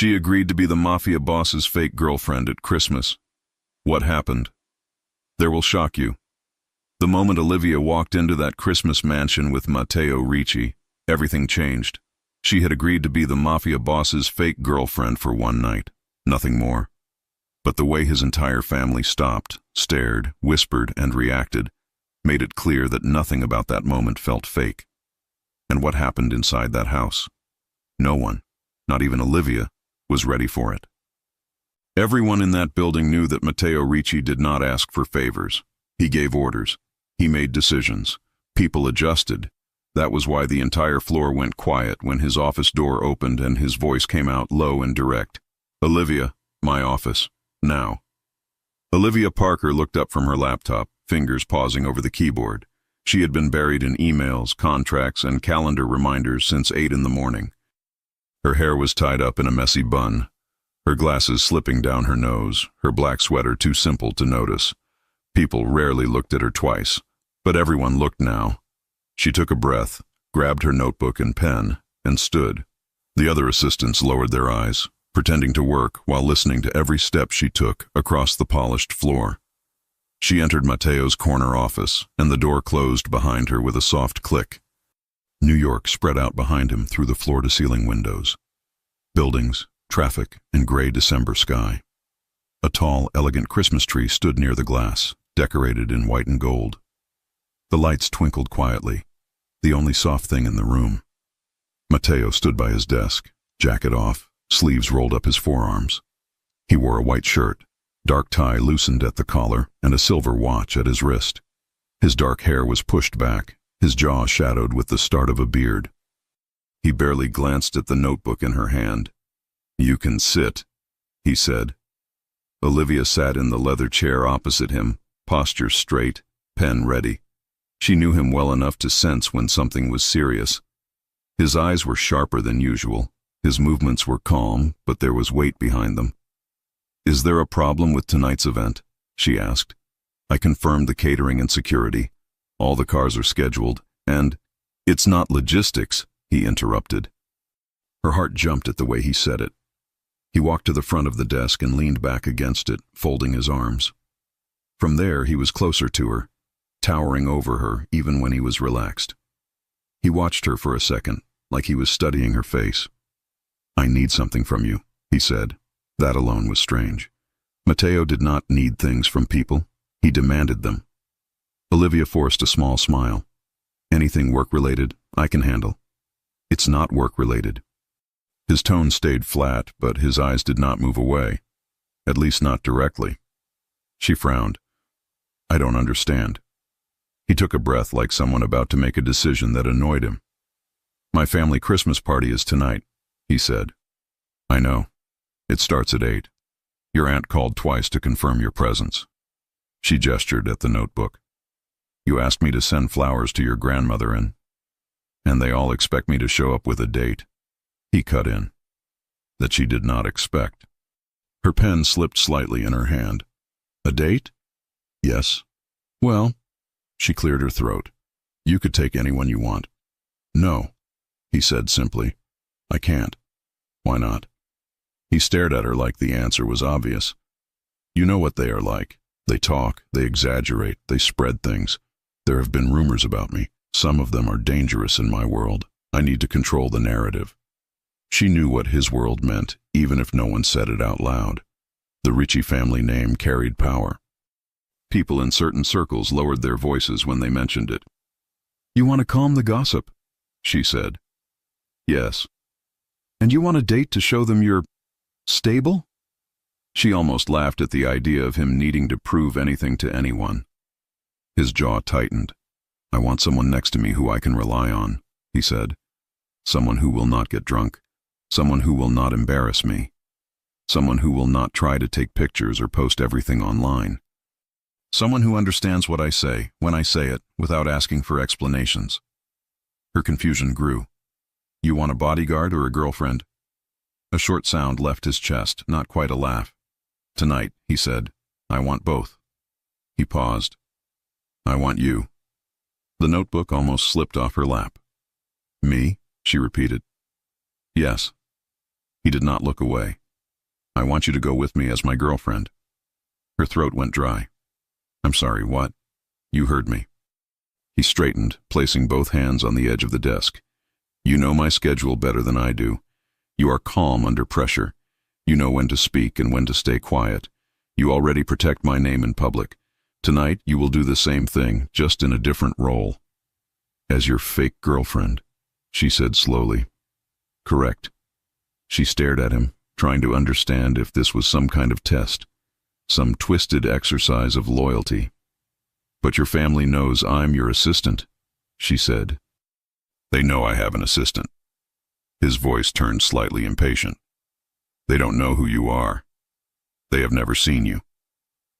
She agreed to be the Mafia boss's fake girlfriend at Christmas. What happened? There will shock you. The moment Olivia walked into that Christmas mansion with Matteo Ricci, everything changed. She had agreed to be the Mafia boss's fake girlfriend for one night, nothing more. But the way his entire family stopped, stared, whispered, and reacted made it clear that nothing about that moment felt fake. And what happened inside that house? No one, not even Olivia, was ready for it. Everyone in that building knew that Matteo Ricci did not ask for favors. He gave orders. He made decisions. People adjusted. That was why the entire floor went quiet when his office door opened and his voice came out low and direct. Olivia, my office, now. Olivia Parker looked up from her laptop, fingers pausing over the keyboard. She had been buried in emails, contracts, and calendar reminders since 8 in the morning. Her hair was tied up in a messy bun, her glasses slipping down her nose, her black sweater too simple to notice. People rarely looked at her twice, but everyone looked now. She took a breath, grabbed her notebook and pen, and stood. The other assistants lowered their eyes, pretending to work while listening to every step she took across the polished floor. She entered Matteo's corner office, and the door closed behind her with a soft click. New York spread out behind him through the floor-to-ceiling windows. Buildings, traffic, and gray December sky. A tall, elegant Christmas tree stood near the glass, decorated in white and gold. The lights twinkled quietly, the only soft thing in the room. Matteo stood by his desk, jacket off, sleeves rolled up his forearms. He wore a white shirt, dark tie loosened at the collar, and a silver watch at his wrist. His dark hair was pushed back, his jaw shadowed with the start of a beard. He barely glanced at the notebook in her hand. "You can sit," he said. Olivia sat in the leather chair opposite him, posture straight, pen ready. She knew him well enough to sense when something was serious. His eyes were sharper than usual. His movements were calm, but there was weight behind them. "Is there a problem with tonight's event?" she asked. "I confirmed the catering and security. All the cars are scheduled, and—" "It's not logistics," he interrupted. Her heart jumped at the way he said it. He walked to the front of the desk and leaned back against it, folding his arms. From there, he was closer to her, towering over her even when he was relaxed. He watched her for a second, like he was studying her face. "I need something from you," he said. That alone was strange. Matteo did not need things from people. He demanded them. Olivia forced a small smile. "Anything work-related, I can handle." "It's not work-related." His tone stayed flat, but his eyes did not move away. At least not directly. She frowned. "I don't understand." He took a breath like someone about to make a decision that annoyed him. "My family Christmas party is tonight," he said. "I know. It starts at 8. Your aunt called twice to confirm your presence." She gestured at the notebook. "You asked me to send flowers to your grandmother and they all expect me to show up with a date." He cut in. "That she did not expect." Her pen slipped slightly in her hand. "A date?" "Yes." "Well," she cleared her throat, "you could take anyone you want." "No," he said simply. "I can't." "Why not?" He stared at her like the answer was obvious. "You know what they are like. They talk, they exaggerate, they spread things. There have been rumors about me. Some of them are dangerous in my world. I need to control the narrative." She knew what his world meant, even if no one said it out loud. The Ricci family name carried power. People in certain circles lowered their voices when they mentioned it. "You want to calm the gossip," she said. "Yes." "And you want a date to show them you're stable?" She almost laughed at the idea of him needing to prove anything to anyone. His jaw tightened. "I want someone next to me who I can rely on," he said. "Someone who will not get drunk. Someone who will not embarrass me. Someone who will not try to take pictures or post everything online. Someone who understands what I say, when I say it, without asking for explanations." Her confusion grew. "You want a bodyguard or a girlfriend?" A short sound left his chest, not quite a laugh. "Tonight," he said, "I want both." He paused. "I want you." The notebook almost slipped off her lap. "Me?" she repeated. "Yes." He did not look away. I want you to go with me as my girlfriend. Her throat went dry. I'm sorry, what? You heard me. He straightened, placing both hands on the edge of the desk. You know my schedule better than I do. You are calm under pressure. You know when to speak and when to stay quiet. You already protect my name in public. Tonight, you will do the same thing, just in a different role. As your fake girlfriend, she said slowly. Correct. She stared at him, trying to understand if this was some kind of test, some twisted exercise of loyalty. But your family knows I'm your assistant, she said. They know I have an assistant. His voice turned slightly impatient. They don't know who you are. They have never seen you.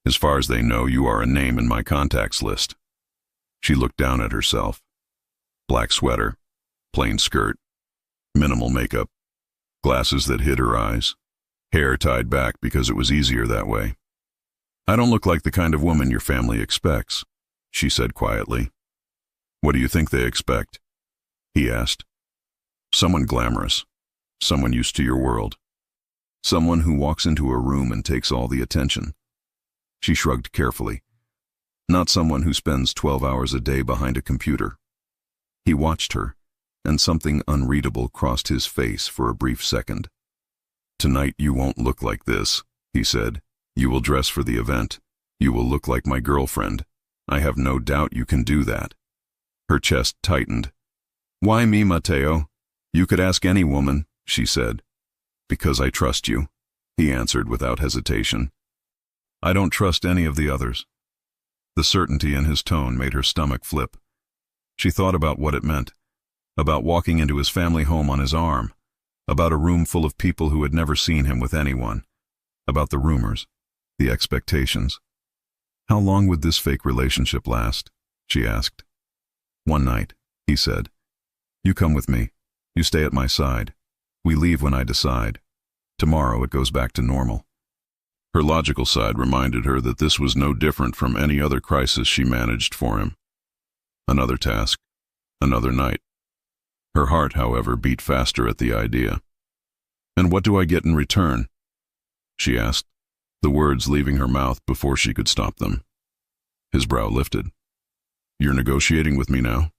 As far as they know, you are a name in my contacts list. She looked down at herself. Black sweater, plain skirt, minimal makeup, glasses that hid her eyes, hair tied back because it was easier that way. I don't look like the kind of woman your family expects, she said quietly. What do you think they expect? He asked. Someone glamorous, someone used to your world, someone who walks into a room and takes all the attention. She shrugged carefully. Not someone who spends 12 hours a day behind a computer. He watched her, and something unreadable crossed his face for a brief second. Tonight you won't look like this, he said. You will dress for the event. You will look like my girlfriend. I have no doubt you can do that. Her chest tightened. Why me, Mateo? You could ask any woman, she said. Because I trust you, he answered without hesitation. I don't trust any of the others. The certainty in his tone made her stomach flip. She thought about what it meant, about walking into his family home on his arm, about a room full of people who had never seen him with anyone, about the rumors, the expectations. How long would this fake relationship last? She asked. One night, he said. You come with me. You stay at my side. We leave when I decide. Tomorrow it goes back to normal. Her logical side reminded her that this was no different from any other crisis she managed for him. Another task, another night. Her heart, however, beat faster at the idea. And what do I get in return? She asked, the words leaving her mouth before she could stop them. His brow lifted. You're negotiating with me now?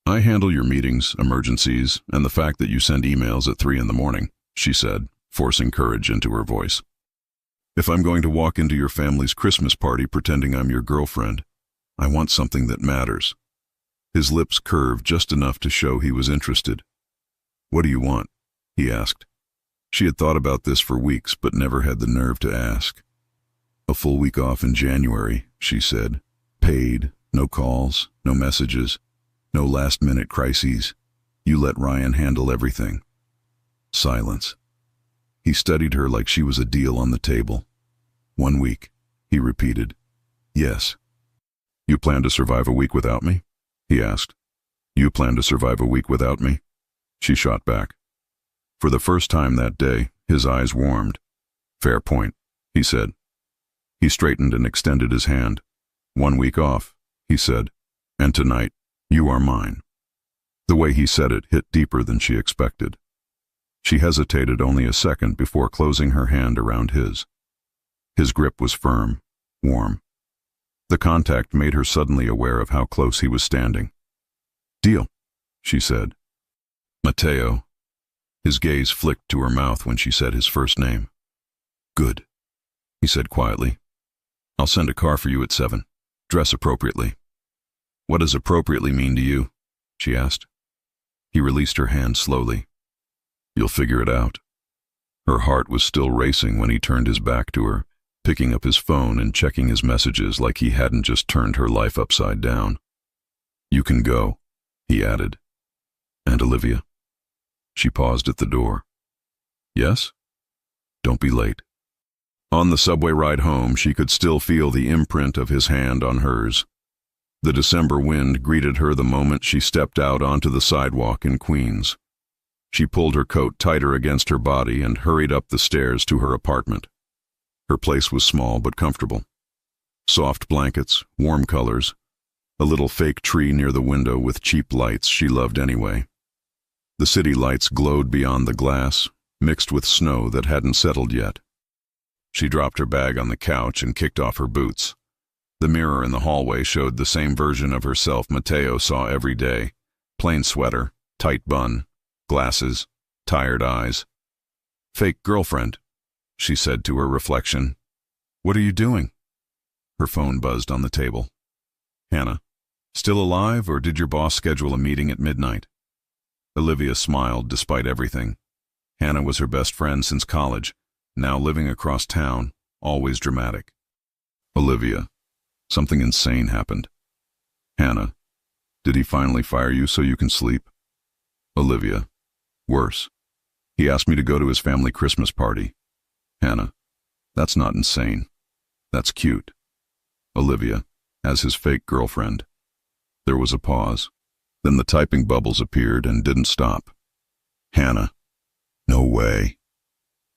I handle your meetings, emergencies, and the fact that you send emails at 3 a.m, she said, forcing courage into her voice. If I'm going to walk into your family's Christmas party pretending I'm your girlfriend, I want something that matters. His lips curved just enough to show he was interested. What do you want? He asked. She had thought about this for weeks, but never had the nerve to ask. A full week off in January, she said. Paid, no calls, no messages, no last-minute crises. You let Ryan handle everything. Silence. He studied her like she was a deal on the table. 1 week, he repeated. Yes. You plan to survive a week without me? He asked. You plan to survive a week without me? She shot back. For the first time that day, his eyes warmed. Fair point, he said. He straightened and extended his hand. 1 week off, he said. And tonight, you are mine. The way he said it hit deeper than she expected. She hesitated only a second before closing her hand around his. His grip was firm, warm. The contact made her suddenly aware of how close he was standing. Deal, she said. Mateo. His gaze flicked to her mouth when she said his first name. Good, he said quietly. I'll send a car for you at 7. Dress appropriately. What does appropriately mean to you? She asked. He released her hand slowly. You'll figure it out. Her heart was still racing when he turned his back to her, picking up his phone and checking his messages like he hadn't just turned her life upside down. You can go, he added. And Olivia? She paused at the door. Yes? Don't be late. On the subway ride home, she could still feel the imprint of his hand on hers. The December wind greeted her the moment she stepped out onto the sidewalk in Queens. She pulled her coat tighter against her body and hurried up the stairs to her apartment. Her place was small but comfortable. Soft blankets, warm colors, a little fake tree near the window with cheap lights she loved anyway. The city lights glowed beyond the glass, mixed with snow that hadn't settled yet. She dropped her bag on the couch and kicked off her boots. The mirror in the hallway showed the same version of herself Mateo saw every day. Plain sweater, tight bun, glasses, tired eyes. "Fake girlfriend," she said to her reflection. "What are you doing?" Her phone buzzed on the table. "Hannah, still alive, or did your boss schedule a meeting at midnight?" Olivia smiled despite everything. Hannah was her best friend since college, now living across town, always dramatic. "Olivia, something insane happened." "Hannah, did he finally fire you so you can sleep?" "Olivia, worse. He asked me to go to his family Christmas party." "Hannah, that's not insane. That's cute." "Olivia, as his fake girlfriend." There was a pause. Then the typing bubbles appeared and didn't stop. "Hannah, no way.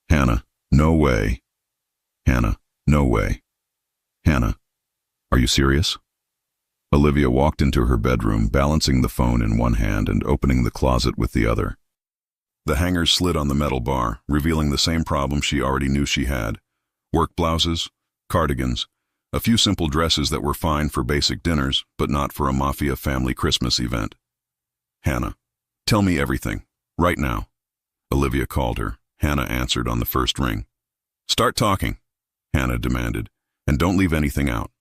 Hannah, no way. Hannah, no way. Hannah, are you serious?" Olivia walked into her bedroom, balancing the phone in one hand and opening the closet with the other. The hangers slid on the metal bar, revealing the same problem she already knew she had. Work blouses, cardigans, a few simple dresses that were fine for basic dinners, but not for a Mafia family Christmas event. "Hannah, tell me everything, right now." Olivia called her. Hannah answered on the first ring. "Start talking," Hannah demanded, "and don't leave anything out."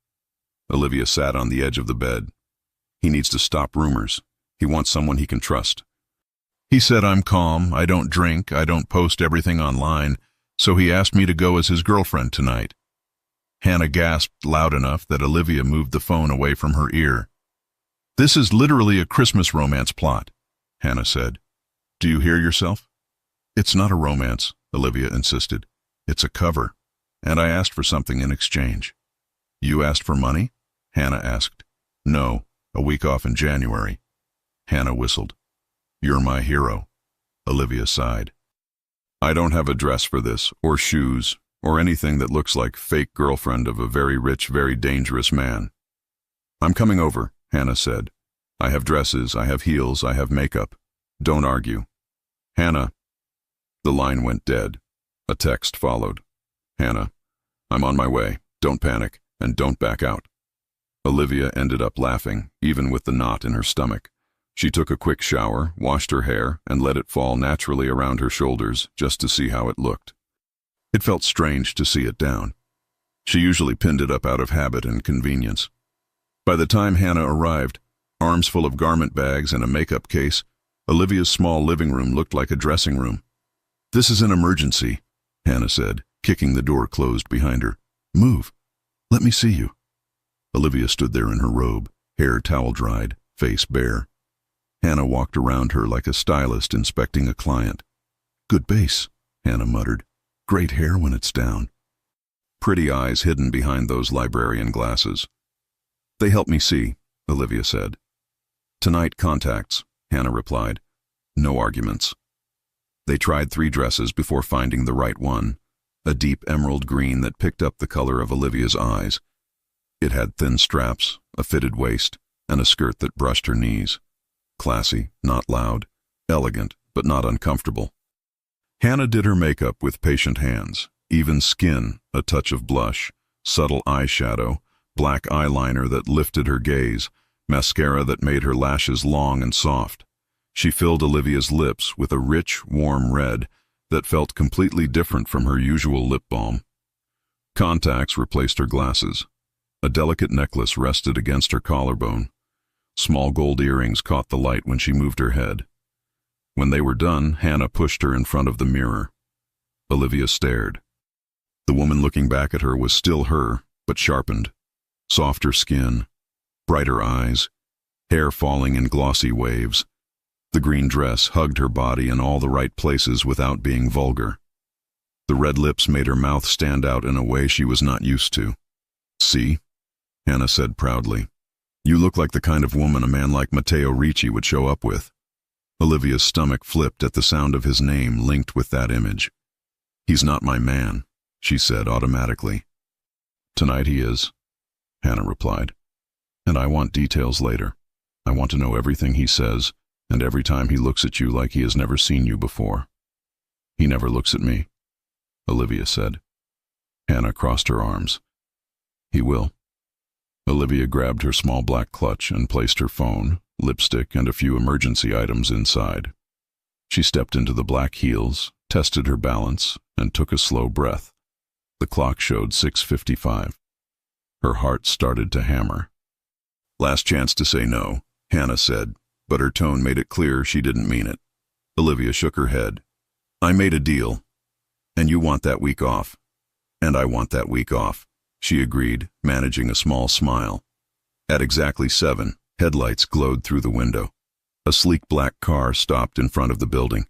Olivia sat on the edge of the bed. "He needs to stop rumors. He wants someone he can trust. He said I'm calm, I don't drink, I don't post everything online, so he asked me to go as his girlfriend tonight." Hannah gasped loud enough that Olivia moved the phone away from her ear. "This is literally a Christmas romance plot," Hannah said. "Do you hear yourself?" "It's not a romance," Olivia insisted. "It's a cover, and I asked for something in exchange." "You asked for money?" Hannah asked. "No, a week off in January." Hannah whistled. "You're my hero," Olivia sighed. "I don't have a dress for this, or shoes, or anything that looks like fake girlfriend of a very rich, very dangerous man." "I'm coming over," Hannah said. "I have dresses, I have heels, I have makeup. Don't argue." "Hannah." The line went dead. A text followed. "Hannah, I'm on my way. Don't panic, and don't back out." Olivia ended up laughing, even with the knot in her stomach. She took a quick shower, washed her hair, and let it fall naturally around her shoulders just to see how it looked. It felt strange to see it down. She usually pinned it up out of habit and convenience. By the time Hannah arrived, arms full of garment bags and a makeup case, Olivia's small living room looked like a dressing room. "This is an emergency," Hannah said, kicking the door closed behind her. "Move. Let me see you." Olivia stood there in her robe, hair towel-dried, face bare. Hannah walked around her like a stylist inspecting a client. "Good base," Hannah muttered. "Great hair when it's down." Pretty eyes hidden behind those librarian glasses. "They help me see," Olivia said. "Tonight, contacts," Hannah replied. "No arguments." They tried 3 dresses before finding the right one, a deep emerald green that picked up the color of Olivia's eyes. It had thin straps, a fitted waist, and a skirt that brushed her knees. Classy, not loud, elegant, but not uncomfortable. Hannah did her makeup with patient hands, even skin, a touch of blush, subtle eyeshadow, black eyeliner that lifted her gaze, mascara that made her lashes long and soft. She filled Olivia's lips with a rich, warm red that felt completely different from her usual lip balm. Contacts replaced her glasses. A delicate necklace rested against her collarbone. Small gold earrings caught the light when she moved her head. When they were done, Hannah pushed her in front of the mirror. Olivia stared. The woman looking back at her was still her, but sharpened. Softer skin, brighter eyes, hair falling in glossy waves. The green dress hugged her body in all the right places without being vulgar. The red lips made her mouth stand out in a way she was not used to. "See?" Hannah said proudly. "You look like the kind of woman a man like Matteo Ricci would show up with." Olivia's stomach flipped at the sound of his name linked with that image. "He's not my man," she said automatically. "Tonight he is," Hannah replied. "And I want details later. I want to know everything he says, and every time he looks at you like he has never seen you before." He never looks at me, Olivia said. Hannah crossed her arms. He will. Olivia grabbed her small black clutch and placed her phone, lipstick, and a few emergency items inside. She stepped into the black heels, tested her balance, and took a slow breath. The clock showed 6:55. Her heart started to hammer. Last chance to say no, Hannah said, but her tone made it clear she didn't mean it. Olivia shook her head. I made a deal, and you want that week off. And I want that week off, she agreed, managing a small smile. At exactly 7, headlights glowed through the window. A sleek black car stopped in front of the building.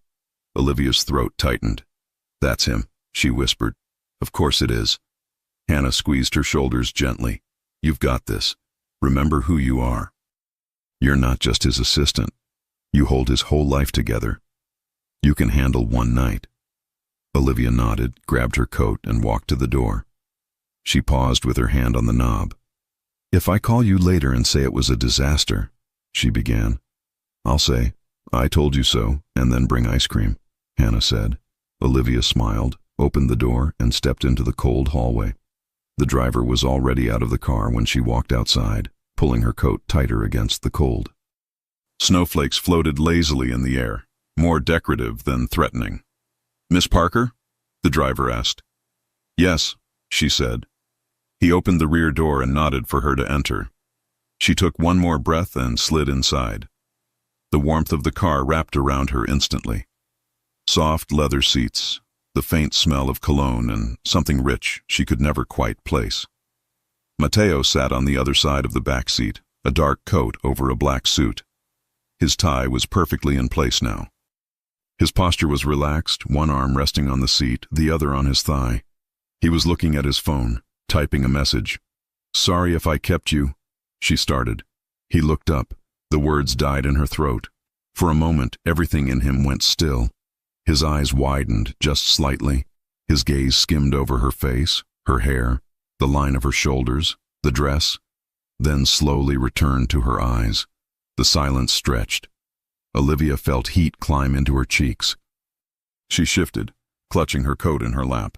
Olivia's throat tightened. That's him, she whispered. Of course it is. Hannah squeezed her shoulders gently. You've got this. Remember who you are. You're not just his assistant. You hold his whole life together. You can handle one night. Olivia nodded, grabbed her coat, and walked to the door. She paused with her hand on the knob. If I call you later and say it was a disaster, she began. I'll say, I told you so, and then bring ice cream, Hannah said. Olivia smiled, opened the door, and stepped into the cold hallway. The driver was already out of the car when she walked outside, pulling her coat tighter against the cold. Snowflakes floated lazily in the air, more decorative than threatening. Miss Parker? The driver asked. Yes, she said. He opened the rear door and nodded for her to enter. She took one more breath and slid inside. The warmth of the car wrapped around her instantly. Soft leather seats, the faint smell of cologne, and something rich she could never quite place. Mateo sat on the other side of the back seat, a dark coat over a black suit. His tie was perfectly in place now. His posture was relaxed, one arm resting on the seat, the other on his thigh. He was looking at his phone, typing a message. Sorry if I kept you, she started. He looked up. The words died in her throat. For a moment, everything in him went still. His eyes widened just slightly. His gaze skimmed over her face, her hair, the line of her shoulders, the dress, then slowly returned to her eyes. The silence stretched. Olivia felt heat climb into her cheeks. She shifted, clutching her coat in her lap.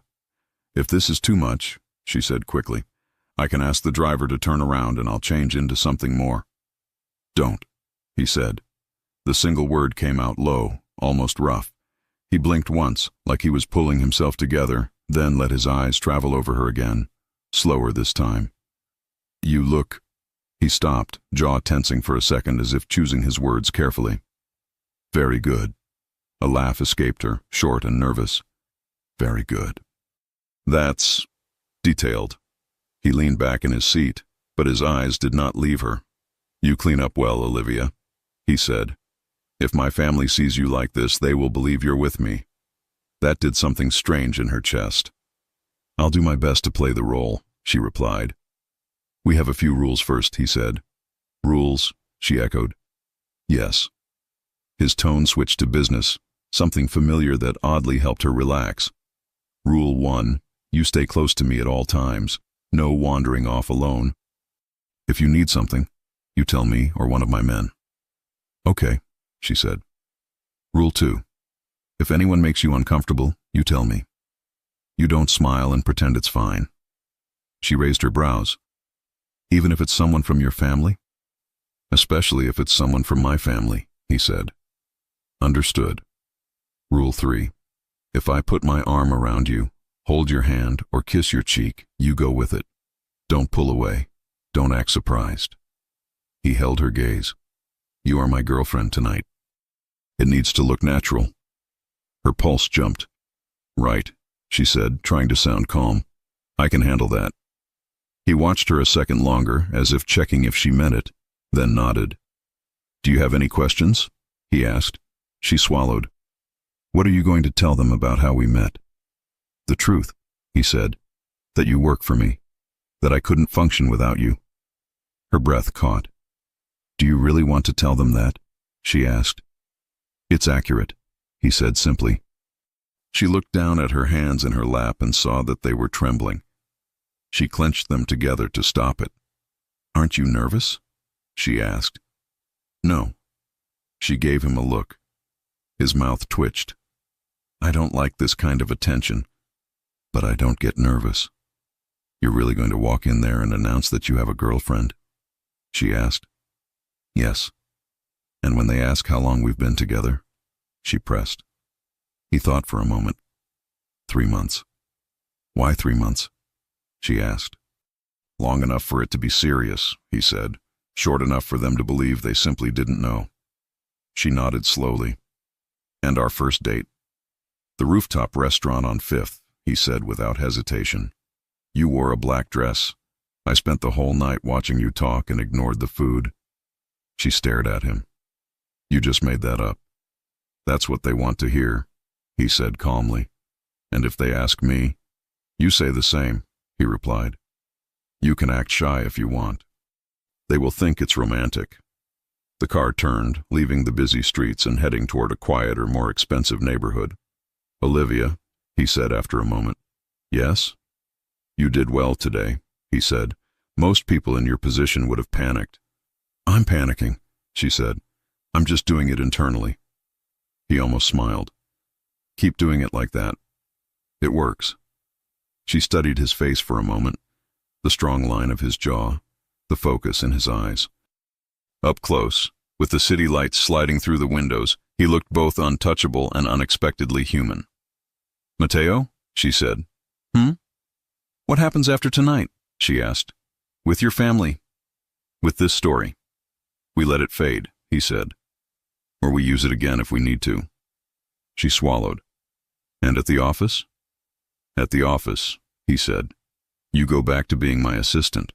If this is too much, she said quickly, I can ask the driver to turn around and I'll change into something more. Don't, he said. The single word came out low, almost rough. He blinked once, like he was pulling himself together, then let his eyes travel over her again, slower this time. You look... He stopped, jaw tensing for a second as if choosing his words carefully. Very good. A laugh escaped her, short and nervous. Very good. That's... detailed. He leaned back in his seat, but his eyes did not leave her. You clean up well, Olivia, he said. If my family sees you like this, they will believe you're with me. That did something strange in her chest. I'll do my best to play the role, she replied. We have a few rules first, he said. Rules, she echoed. Yes. His tone switched to business, something familiar that oddly helped her relax. Rule 1, you stay close to me at all times. No wandering off alone. If you need something, you tell me or one of my men. Okay, she said. Rule 2, if anyone makes you uncomfortable, you tell me. You don't smile and pretend it's fine. She raised her brows. Even if it's someone from your family? Especially if it's someone from my family, he said. Understood. Rule 3, if I put my arm around you, hold your hand, or kiss your cheek, you go with it. Don't pull away. Don't act surprised. He held her gaze. You are my girlfriend tonight. It needs to look natural. Her pulse jumped. Right, she said, trying to sound calm. I can handle that. He watched her a second longer, as if checking if she meant it, then nodded. Do you have any questions? He asked. She swallowed. What are you going to tell them about how we met? The truth, he said. That you work for me. That I couldn't function without you. Her breath caught. Do you really want to tell them that? She asked. It's accurate, he said simply. She looked down at her hands in her lap and saw that they were trembling. She clenched them together to stop it. Aren't you nervous? She asked. No. She gave him a look. His mouth twitched. I don't like this kind of attention, but I don't get nervous. You're really going to walk in there and announce that you have a girlfriend? She asked. Yes. And when they ask how long we've been together? She pressed. He thought for a moment. 3 months. Why 3 months? She asked. Long enough for it to be serious, he said. Short enough for them to believe they simply didn't know. She nodded slowly. And our first date? The rooftop restaurant on 5th, he said without hesitation. You wore a black dress. I spent the whole night watching you talk and ignored the food. She stared at him. You just made that up. That's what they want to hear, he said calmly. And if they ask me, you say the same, he replied. You can act shy if you want. They will think it's romantic. The car turned, leaving the busy streets and heading toward a quieter, more expensive neighborhood. Olivia, he said after a moment. Yes? You did well today, he said. Most people in your position would have panicked. I'm panicking, she said. I'm just doing it internally. He almost smiled. Keep doing it like that. It works. She studied his face for a moment, the strong line of his jaw, the focus in his eyes. Up close, with the city lights sliding through the windows, he looked both untouchable and unexpectedly human. Mateo? She said. What happens after tonight? She asked. With your family. With this story. We let it fade, he said. Or we use it again if we need to. She swallowed. And at the office? At the office, he said. You go back to being my assistant.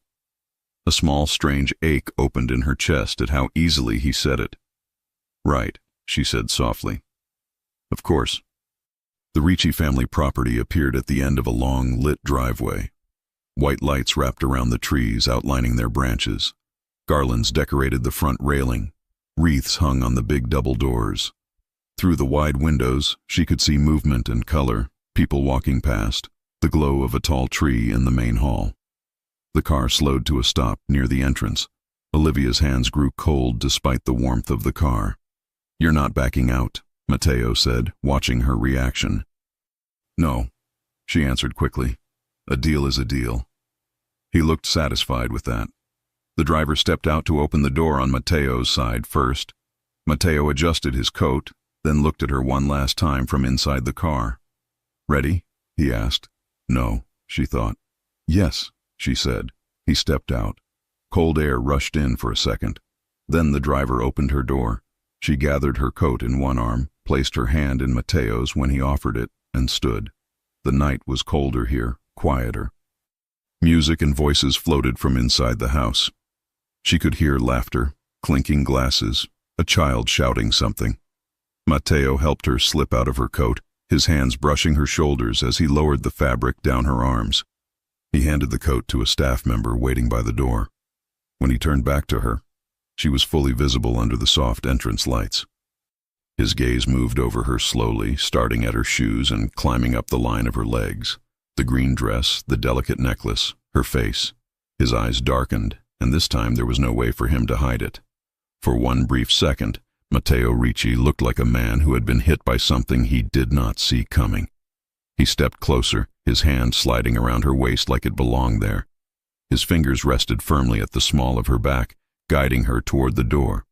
A small, strange ache opened in her chest at how easily he said it. Right, she said softly. Of course. The Ricci family property appeared at the end of a long, lit driveway. White lights wrapped around the trees, outlining their branches. Garlands decorated the front railing. Wreaths hung on the big double doors. Through the wide windows, she could see movement and color, people walking past, the glow of a tall tree in the main hall. The car slowed to a stop near the entrance. Olivia's hands grew cold despite the warmth of the car. You're not backing out, Mateo said, watching her reaction. No, she answered quickly. A deal is a deal. He looked satisfied with that. The driver stepped out to open the door on Mateo's side first. Mateo adjusted his coat, then looked at her one last time from inside the car. Ready? He asked. No, she thought. Yes, she said. He stepped out. Cold air rushed in for a second. Then the driver opened her door. She gathered her coat in one arm, placed her hand in Mateo's when he offered it, and stood. The night was colder here, quieter. Music and voices floated from inside the house. She could hear laughter, clinking glasses, a child shouting something. Mateo helped her slip out of her coat, his hands brushing her shoulders as he lowered the fabric down her arms. He handed the coat to a staff member waiting by the door. When he turned back to her, she was fully visible under the soft entrance lights. His gaze moved over her slowly, starting at her shoes and climbing up the line of her legs. The green dress, the delicate necklace, her face. His eyes darkened, and this time there was no way for him to hide it. For one brief second, Matteo Ricci looked like a man who had been hit by something he did not see coming. He stepped closer, his hand sliding around her waist like it belonged there. His fingers rested firmly at the small of her back, guiding her toward the door.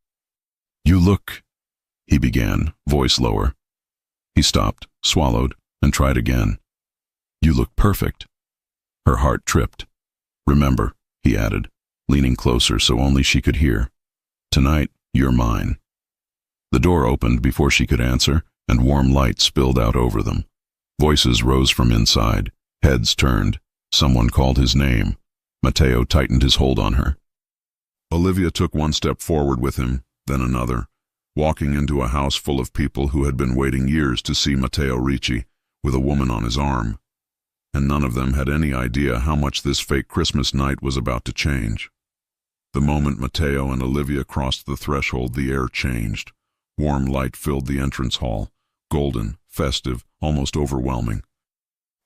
"You look," he began, voice lower. He stopped, swallowed, and tried again. "You look perfect." Her heart tripped. "Remember," he added, leaning closer so only she could hear. "Tonight, you're mine." The door opened before she could answer, and warm light spilled out over them. Voices rose from inside, heads turned. Someone called his name. Matteo tightened his hold on her. Olivia took one step forward with him, then another, walking into a house full of people who had been waiting years to see Matteo Ricci, with a woman on his arm. And none of them had any idea how much this fake Christmas night was about to change. The moment Matteo and Olivia crossed the threshold, the air changed. Warm light filled the entrance hall, golden, festive, almost overwhelming.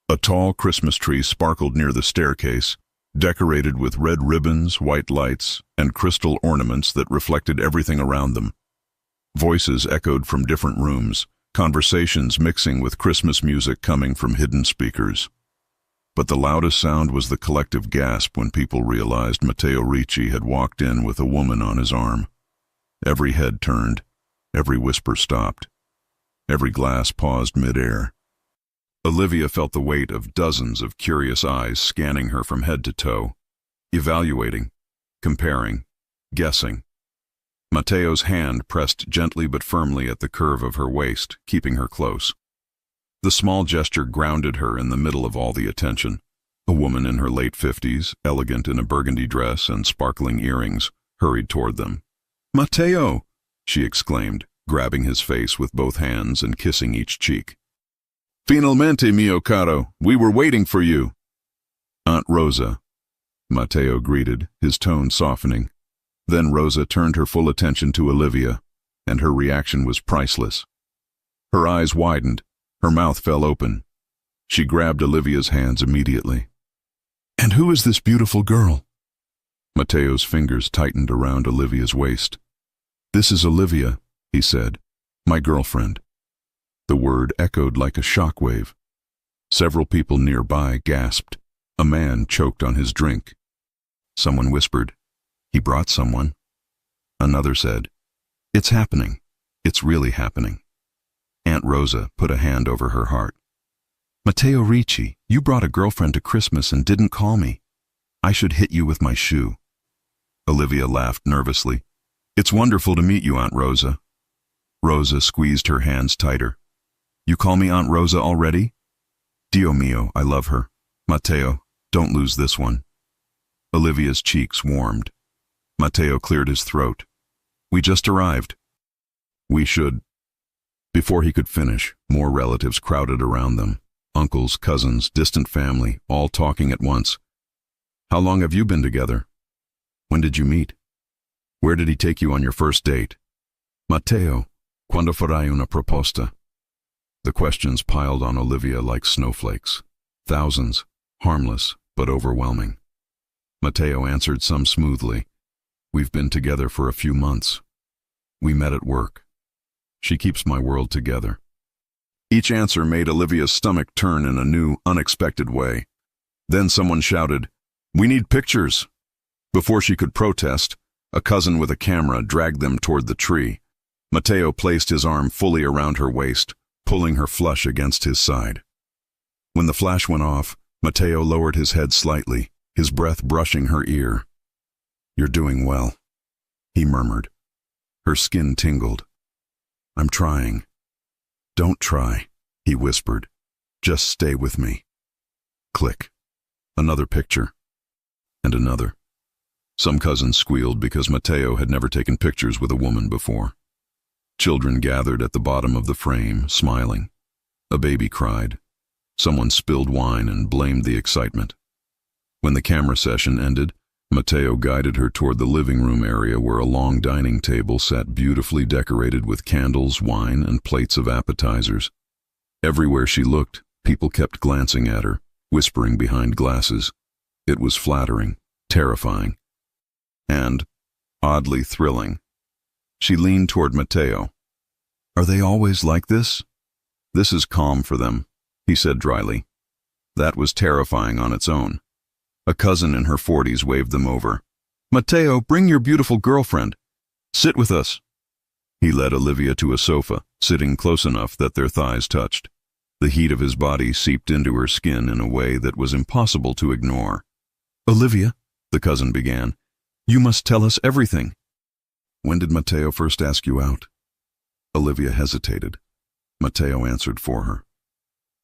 A tall Christmas tree sparkled near the staircase, decorated with red ribbons, white lights, and crystal ornaments that reflected everything around them. Voices echoed from different rooms, conversations mixing with Christmas music coming from hidden speakers. But the loudest sound was the collective gasp when people realized Matteo Ricci had walked in with a woman on his arm. Every head turned, every whisper stopped, every glass paused mid-air. Olivia felt the weight of dozens of curious eyes scanning her from head to toe, evaluating, comparing, guessing. Matteo's hand pressed gently but firmly at the curve of her waist, keeping her close. The small gesture grounded her in the middle of all the attention. A woman in her late 50s, elegant in a burgundy dress and sparkling earrings, hurried toward them. "Matteo!" she exclaimed, grabbing his face with both hands and kissing each cheek. "Finalmente, mio caro, we were waiting for you." "Aunt Rosa," Matteo greeted, his tone softening. Then Rosa turned her full attention to Olivia, and her reaction was priceless. Her eyes widened, her mouth fell open. She grabbed Olivia's hands immediately. "And who is this beautiful girl?" Matteo's fingers tightened around Olivia's waist. "This is Olivia," he said, "my girlfriend." The word echoed like a shockwave. Several people nearby gasped. A man choked on his drink. Someone whispered, "He brought someone." Another said, "It's happening. It's really happening." Aunt Rosa put a hand over her heart. "Matteo Ricci, you brought a girlfriend to Christmas and didn't call me. I should hit you with my shoe." Olivia laughed nervously. "It's wonderful to meet you, Aunt Rosa." Rosa squeezed her hands tighter. "You call me Aunt Rosa already? Dio mio, I love her. Matteo, don't lose this one." Olivia's cheeks warmed. Matteo cleared his throat. "We just arrived." "We should—" Before he could finish, more relatives crowded around them. Uncles, cousins, distant family, all talking at once. "How long have you been together? When did you meet? Where did he take you on your first date? Matteo, quando farai una proposta?" The questions piled on Olivia like snowflakes. Thousands, harmless but overwhelming. Matteo answered some smoothly. "We've been together for a few months. We met at work. She keeps my world together." Each answer made Olivia's stomach turn in a new, unexpected way. Then someone shouted, "We need pictures!" Before she could protest, a cousin with a camera dragged them toward the tree. Matteo placed his arm fully around her waist, pulling her flush against his side. When the flash went off, Matteo lowered his head slightly, his breath brushing her ear. "You're doing well," he murmured. Her skin tingled. "I'm trying." "Don't try," he whispered. "Just stay with me." Click. Another picture. And another. Some cousins squealed because Matteo had never taken pictures with a woman before. Children gathered at the bottom of the frame, smiling. A baby cried. Someone spilled wine and blamed the excitement. When the camera session ended, Matteo guided her toward the living room area where a long dining table sat beautifully decorated with candles, wine, and plates of appetizers. Everywhere she looked, people kept glancing at her, whispering behind glasses. It was flattering, terrifying, and oddly thrilling. She leaned toward Matteo. "Are they always like this?" "This is calm for them," he said dryly. That was terrifying on its own. A cousin in her 40s waved them over. "Matteo, bring your beautiful girlfriend. Sit with us." He led Olivia to a sofa, sitting close enough that their thighs touched. The heat of his body seeped into her skin in a way that was impossible to ignore. "Olivia," the cousin began, "you must tell us everything." "When did Matteo first ask you out?" Olivia hesitated. Matteo answered for her.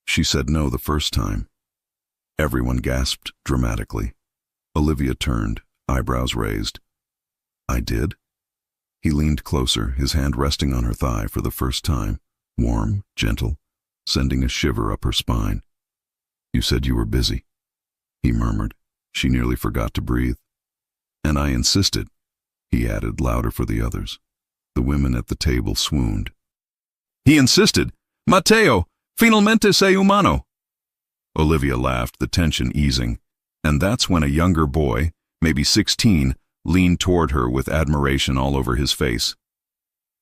She said no the first time. Everyone gasped dramatically. Olivia turned, eyebrows raised. "I did?" He leaned closer, his hand resting on her thigh for the first time, warm, gentle, sending a shiver up her spine. "You said you were busy," he murmured. She nearly forgot to breathe. "And I insisted," he added louder for the others. The women at the table swooned. "He insisted! Matteo, finalmente sei umano!" Olivia laughed, the tension easing, and that's when a younger boy, maybe 16, leaned toward her with admiration all over his face.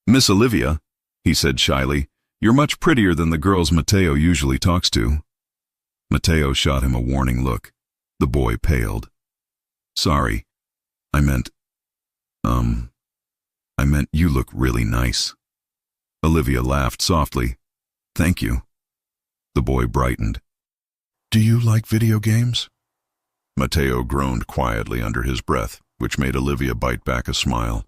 "Miss Olivia," he said shyly, You're much prettier than the girls Mateo usually talks to." Mateo shot him a warning look. The boy paled. "Sorry. I meant you look really nice." Olivia laughed softly. "Thank you." The boy brightened. "Do you like video games?" Mateo groaned quietly under his breath, which made Olivia bite back a smile.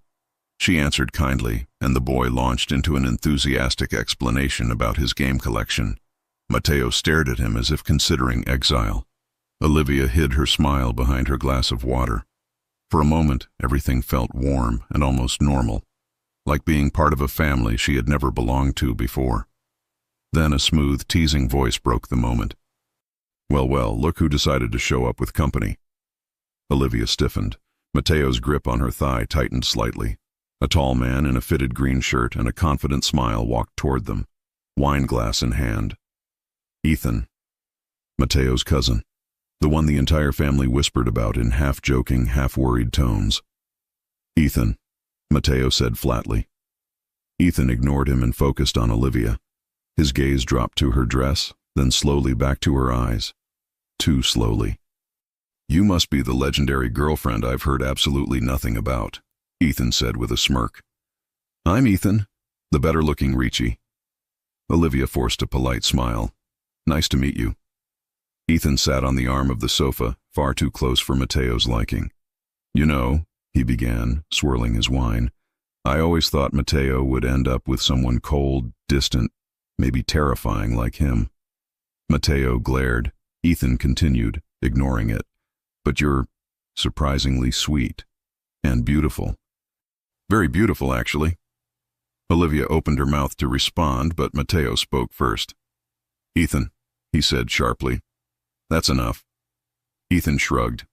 She answered kindly, and the boy launched into an enthusiastic explanation about his game collection. Mateo stared at him as if considering exile. Olivia hid her smile behind her glass of water. For a moment, everything felt warm and almost normal, like being part of a family she had never belonged to before. Then a smooth, teasing voice broke the moment. Well, look who decided to show up with company." Olivia stiffened. Mateo's grip on her thigh tightened slightly. A tall man in a fitted green shirt and a confident smile walked toward them, wine glass in hand. Ethan, Mateo's cousin, the one the entire family whispered about in half-joking, half-worried tones. "Ethan," Mateo said flatly. Ethan ignored him and focused on Olivia. His gaze dropped to her dress, then slowly back to her eyes. Too slowly. "You must be the legendary girlfriend I've heard absolutely nothing about," Ethan said with a smirk. "I'm Ethan, the better-looking Ricci." Olivia forced a polite smile. "Nice to meet you." Ethan sat on the arm of the sofa, far too close for Mateo's liking. "You know," he began, swirling his wine, "I always thought Mateo would end up with someone cold, distant, maybe terrifying like him." Mateo glared. Ethan continued, ignoring it. "But you're surprisingly sweet. And beautiful. Very beautiful, actually." Olivia opened her mouth to respond, but Mateo spoke first. "Ethan," he said sharply. "That's enough." Ethan shrugged.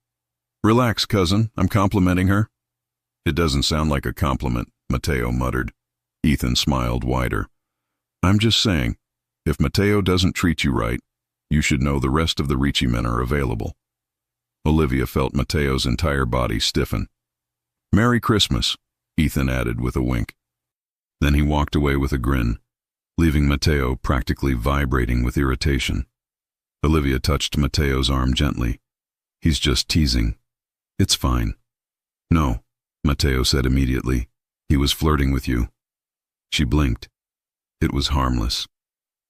"Relax, cousin. I'm complimenting her." "It doesn't sound like a compliment," Mateo muttered. Ethan smiled wider. "I'm just saying, if Mateo doesn't treat you right, you should know the rest of the Ricci men are available." Olivia felt Mateo's entire body stiffen. "Merry Christmas," Ethan added with a wink. Then he walked away with a grin, leaving Mateo practically vibrating with irritation. Olivia touched Mateo's arm gently. "He's just teasing. It's fine." "No," Mateo said immediately. "He was flirting with you." She blinked. "It was harmless."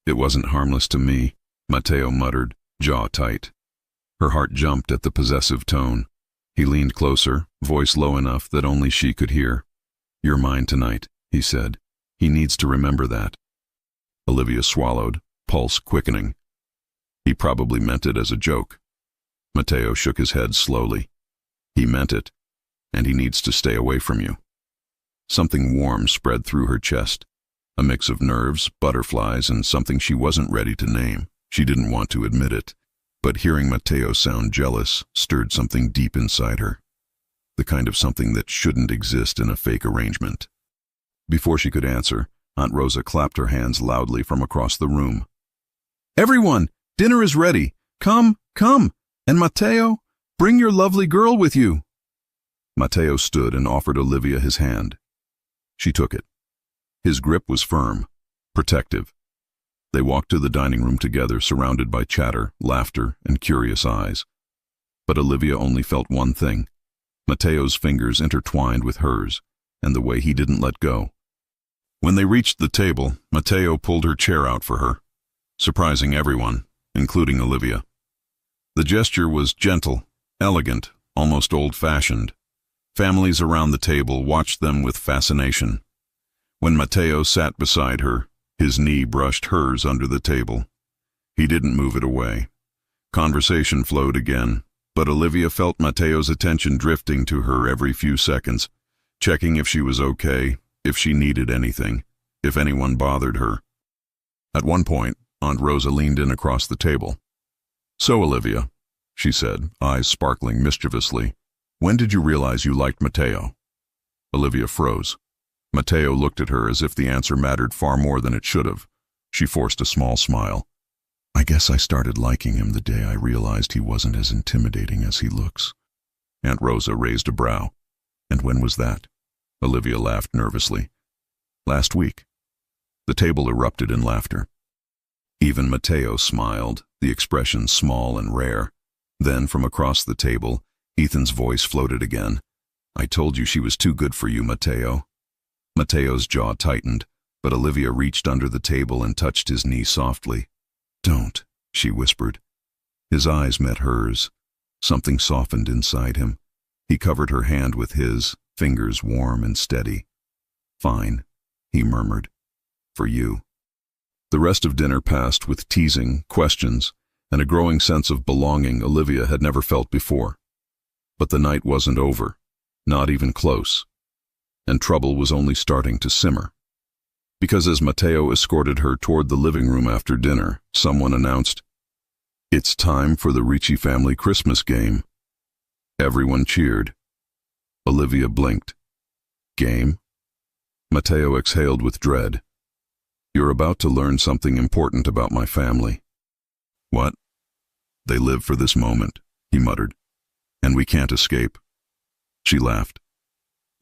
"It wasn't harmless to me," Mateo muttered, jaw tight. Her heart jumped at the possessive tone. He leaned closer, voice low enough that only she could hear. "You're mine tonight," he said. "He needs to remember that." Olivia swallowed, pulse quickening. He probably meant it as a joke. Mateo shook his head slowly. "He meant it, and he needs to stay away from you." Something warm spread through her chest, a mix of nerves, butterflies, and something she wasn't ready to name. She didn't want to admit it, but hearing Mateo sound jealous stirred something deep inside her, the kind of something that shouldn't exist in a fake arrangement. Before she could answer, Aunt Rosa clapped her hands loudly from across the room. "Everyone, dinner is ready. Come, come, and Mateo, bring your lovely girl with you." Mateo stood and offered Olivia his hand. She took it. His grip was firm, protective. They walked to the dining room together, surrounded by chatter, laughter, and curious eyes. But Olivia only felt one thing: Mateo's fingers intertwined with hers, and the way he didn't let go. When they reached the table, Mateo pulled her chair out for her, surprising everyone, including Olivia. The gesture was gentle, elegant, almost old-fashioned. Families around the table watched them with fascination. When Mateo sat beside her, his knee brushed hers under the table. He didn't move it away. Conversation flowed again, but Olivia felt Mateo's attention drifting to her every few seconds, checking if she was okay, if she needed anything, if anyone bothered her. At one point, Aunt Rosa leaned in across the table. "So, Olivia," she said, eyes sparkling mischievously, "when did you realize you liked Mateo?" Olivia froze. Mateo looked at her as if the answer mattered far more than it should have. She forced a small smile. "I guess I started liking him the day I realized he wasn't as intimidating as he looks." Aunt Rosa raised a brow. "And when was that?" Olivia laughed nervously. "Last week." The table erupted in laughter. Even Matteo smiled, the expression small and rare. Then, from across the table, Ethan's voice floated again. "I told you she was too good for you, Matteo." Matteo's jaw tightened, but Olivia reached under the table and touched his knee softly. "Don't," she whispered. His eyes met hers. Something softened inside him. He covered her hand with his, fingers warm and steady. "Fine," he murmured. "For you." The rest of dinner passed with teasing, questions, and a growing sense of belonging Olivia had never felt before. But the night wasn't over, not even close, and trouble was only starting to simmer. Because as Matteo escorted her toward the living room after dinner, someone announced, "It's time for the Ricci family Christmas game." Everyone cheered. Olivia blinked. "Game?" Matteo exhaled with dread. "You're about to learn something important about my family." "What?" "They live for this moment," he muttered. "And we can't escape." She laughed.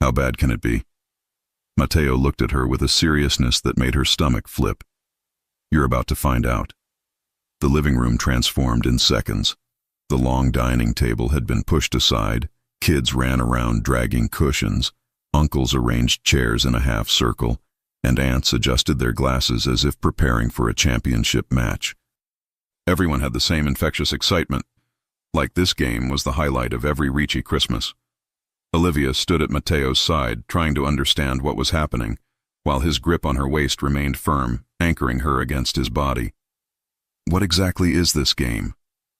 "How bad can it be?" Matteo looked at her with a seriousness that made her stomach flip. "You're about to find out." The living room transformed in seconds. The long dining table had been pushed aside, kids ran around dragging cushions, uncles arranged chairs in a half circle, and aunts adjusted their glasses as if preparing for a championship match. Everyone had the same infectious excitement, like this game was the highlight of every Ricci Christmas. Olivia stood at Matteo's side, trying to understand what was happening, while his grip on her waist remained firm, anchoring her against his body. "What exactly is this game?"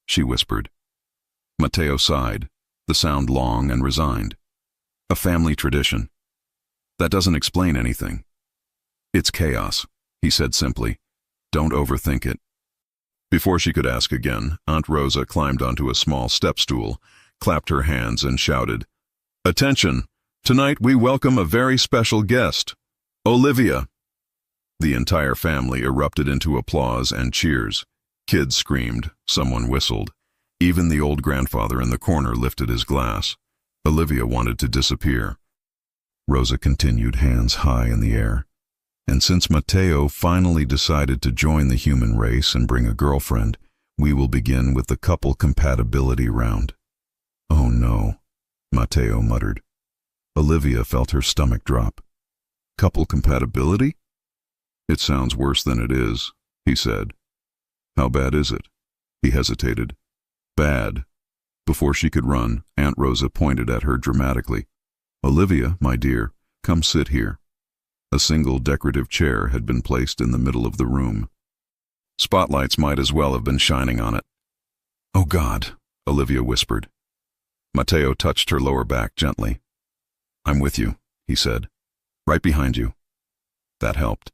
she whispered. Matteo sighed, the sound long and resigned. "A family tradition." "That doesn't explain anything." "It's chaos," he said simply. "Don't overthink it." Before she could ask again, Aunt Rosa climbed onto a small step stool, clapped her hands and shouted, "Attention! Tonight we welcome a very special guest, Olivia." The entire family erupted into applause and cheers. Kids screamed, someone whistled. Even the old grandfather in the corner lifted his glass. Olivia wanted to disappear. Rosa continued, hands high in the air. "And since Matteo finally decided to join the human race and bring a girlfriend, we will begin with the couple compatibility round." "Oh no," Matteo muttered. Olivia felt her stomach drop. "Couple compatibility?" "It sounds worse than it is," he said. "How bad is it?" He hesitated. "Bad." Before she could run, Aunt Rosa pointed at her dramatically. "Olivia, my dear, come sit here." A single decorative chair had been placed in the middle of the room. Spotlights might as well have been shining on it. "Oh God," Olivia whispered. Matteo touched her lower back gently. "I'm with you," he said. "Right behind you." That helped.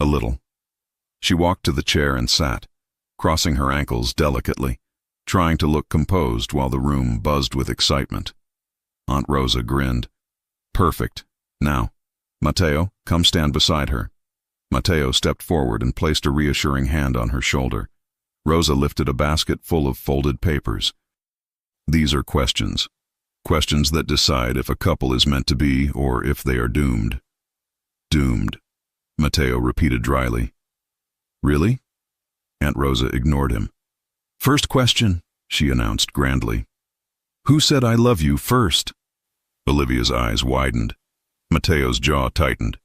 A little. She walked to the chair and sat, crossing her ankles delicately, trying to look composed while the room buzzed with excitement. Aunt Rosa grinned. "Perfect. Now, Matteo, come stand beside her." Matteo stepped forward and placed a reassuring hand on her shoulder. Rosa lifted a basket full of folded papers. "These are questions. Questions that decide if a couple is meant to be or if they are doomed." "Doomed," Matteo repeated dryly. "Really?" Aunt Rosa ignored him. "First question," she announced grandly. "Who said I love you first?" Olivia's eyes widened. Matteo's jaw tightened.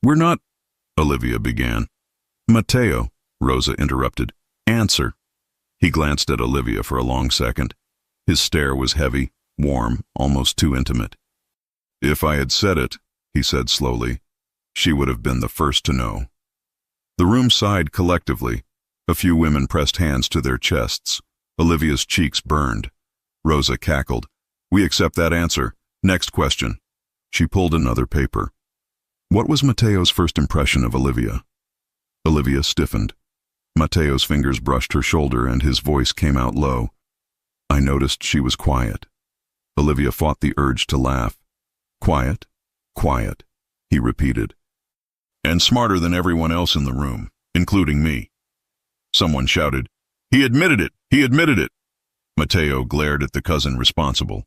"We're not—" Olivia began. "Matteo," Rosa interrupted. "Answer." He glanced at Olivia for a long second. His stare was heavy, warm, almost too intimate. "If I had said it," he said slowly, "she would have been the first to know." The room sighed collectively. A few women pressed hands to their chests. Olivia's cheeks burned. Rosa cackled. "We accept that answer. Next question." She pulled another paper. "What was Matteo's first impression of Olivia?" Olivia stiffened. Matteo's fingers brushed her shoulder and his voice came out low. "I noticed she was quiet." Olivia fought the urge to laugh. "Quiet, quiet," he repeated. "And smarter than everyone else in the room, including me." Someone shouted, "He admitted it! He admitted it!" Matteo glared at the cousin responsible.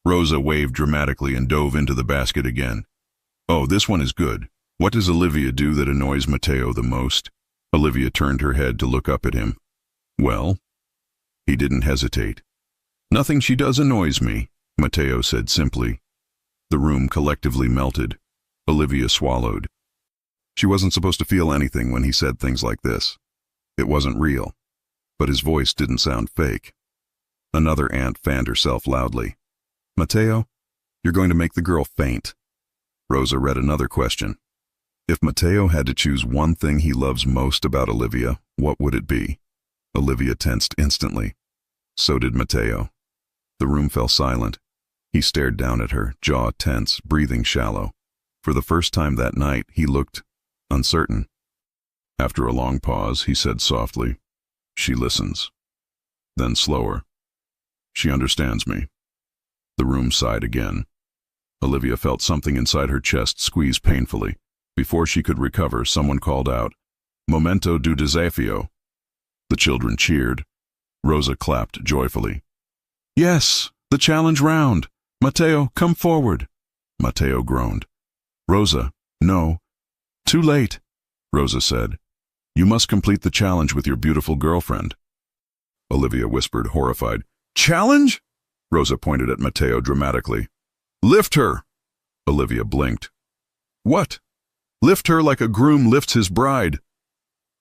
Rosa waved dramatically and dove into the basket again. "Oh, this one is good. What does Olivia do that annoys Matteo the most? Olivia turned her head to look up at him. Well? He didn't hesitate. Nothing she does annoys me, Matteo said simply. The room collectively melted. Olivia swallowed. She wasn't supposed to feel anything when he said things like this. It wasn't real, but his voice didn't sound fake. Another aunt fanned herself loudly. Matteo, you're going to make the girl faint. Rosa read another question. If Matteo had to choose one thing he loves most about Olivia, what would it be? Olivia tensed instantly. So did Matteo. The room fell silent. He stared down at her, jaw tense, breathing shallow. For the first time that night, he looked uncertain. After a long pause, he said softly, She listens. Then slower, She understands me. The room sighed again. Olivia felt something inside her chest squeeze painfully. Before she could recover, someone called out, Momento do desafio. The children cheered. Rosa clapped joyfully. Yes, the challenge round. Matteo, come forward. Matteo groaned. Rosa, no. Too late, Rosa said. You must complete the challenge with your beautiful girlfriend. Olivia whispered, horrified. Challenge? Rosa pointed at Matteo dramatically. Lift her! Olivia blinked. What? Lift her like a groom lifts his bride.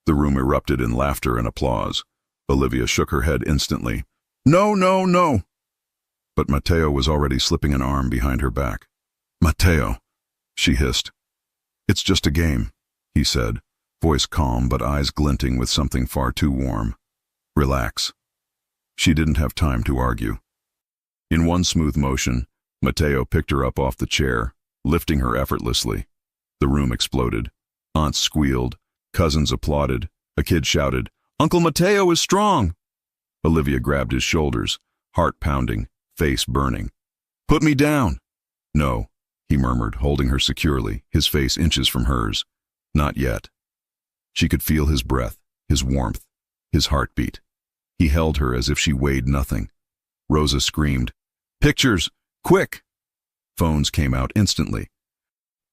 The room erupted in laughter and applause. Olivia shook her head instantly. No, no, no! But Matteo was already slipping an arm behind her back. Matteo, she hissed. It's just a game, he said, voice calm but eyes glinting with something far too warm. Relax. She didn't have time to argue. In one smooth motion, Matteo picked her up off the chair, lifting her effortlessly. The room exploded. Aunts squealed. Cousins applauded. A kid shouted, Uncle Matteo is strong! Olivia grabbed his shoulders, heart pounding, face burning. Put me down! No, he murmured, holding her securely, his face inches from hers. Not yet. She could feel his breath, his warmth, his heartbeat. He held her as if she weighed nothing. Rosa screamed, Pictures! Quick! Phones came out instantly.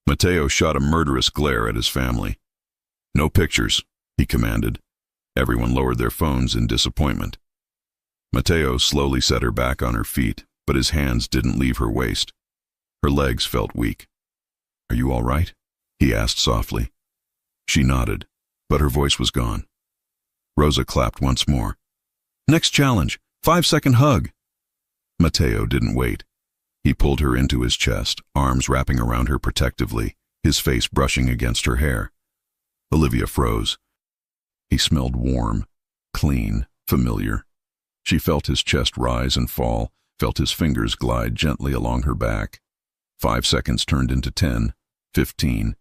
Matteo shot a murderous glare at his family. No pictures, he commanded. Everyone lowered their phones in disappointment. Matteo slowly set her back on her feet, but his hands didn't leave her waist. Her legs felt weak. Are you all right? He asked softly. She nodded, but her voice was gone. Rosa clapped once more. Next challenge, 5-second hug. Matteo didn't wait. He pulled her into his chest, arms wrapping around her protectively, his face brushing against her hair. Olivia froze. He smelled warm, clean, familiar. She felt his chest rise and fall, felt his fingers glide gently along her back. 5 seconds turned into 10, 15.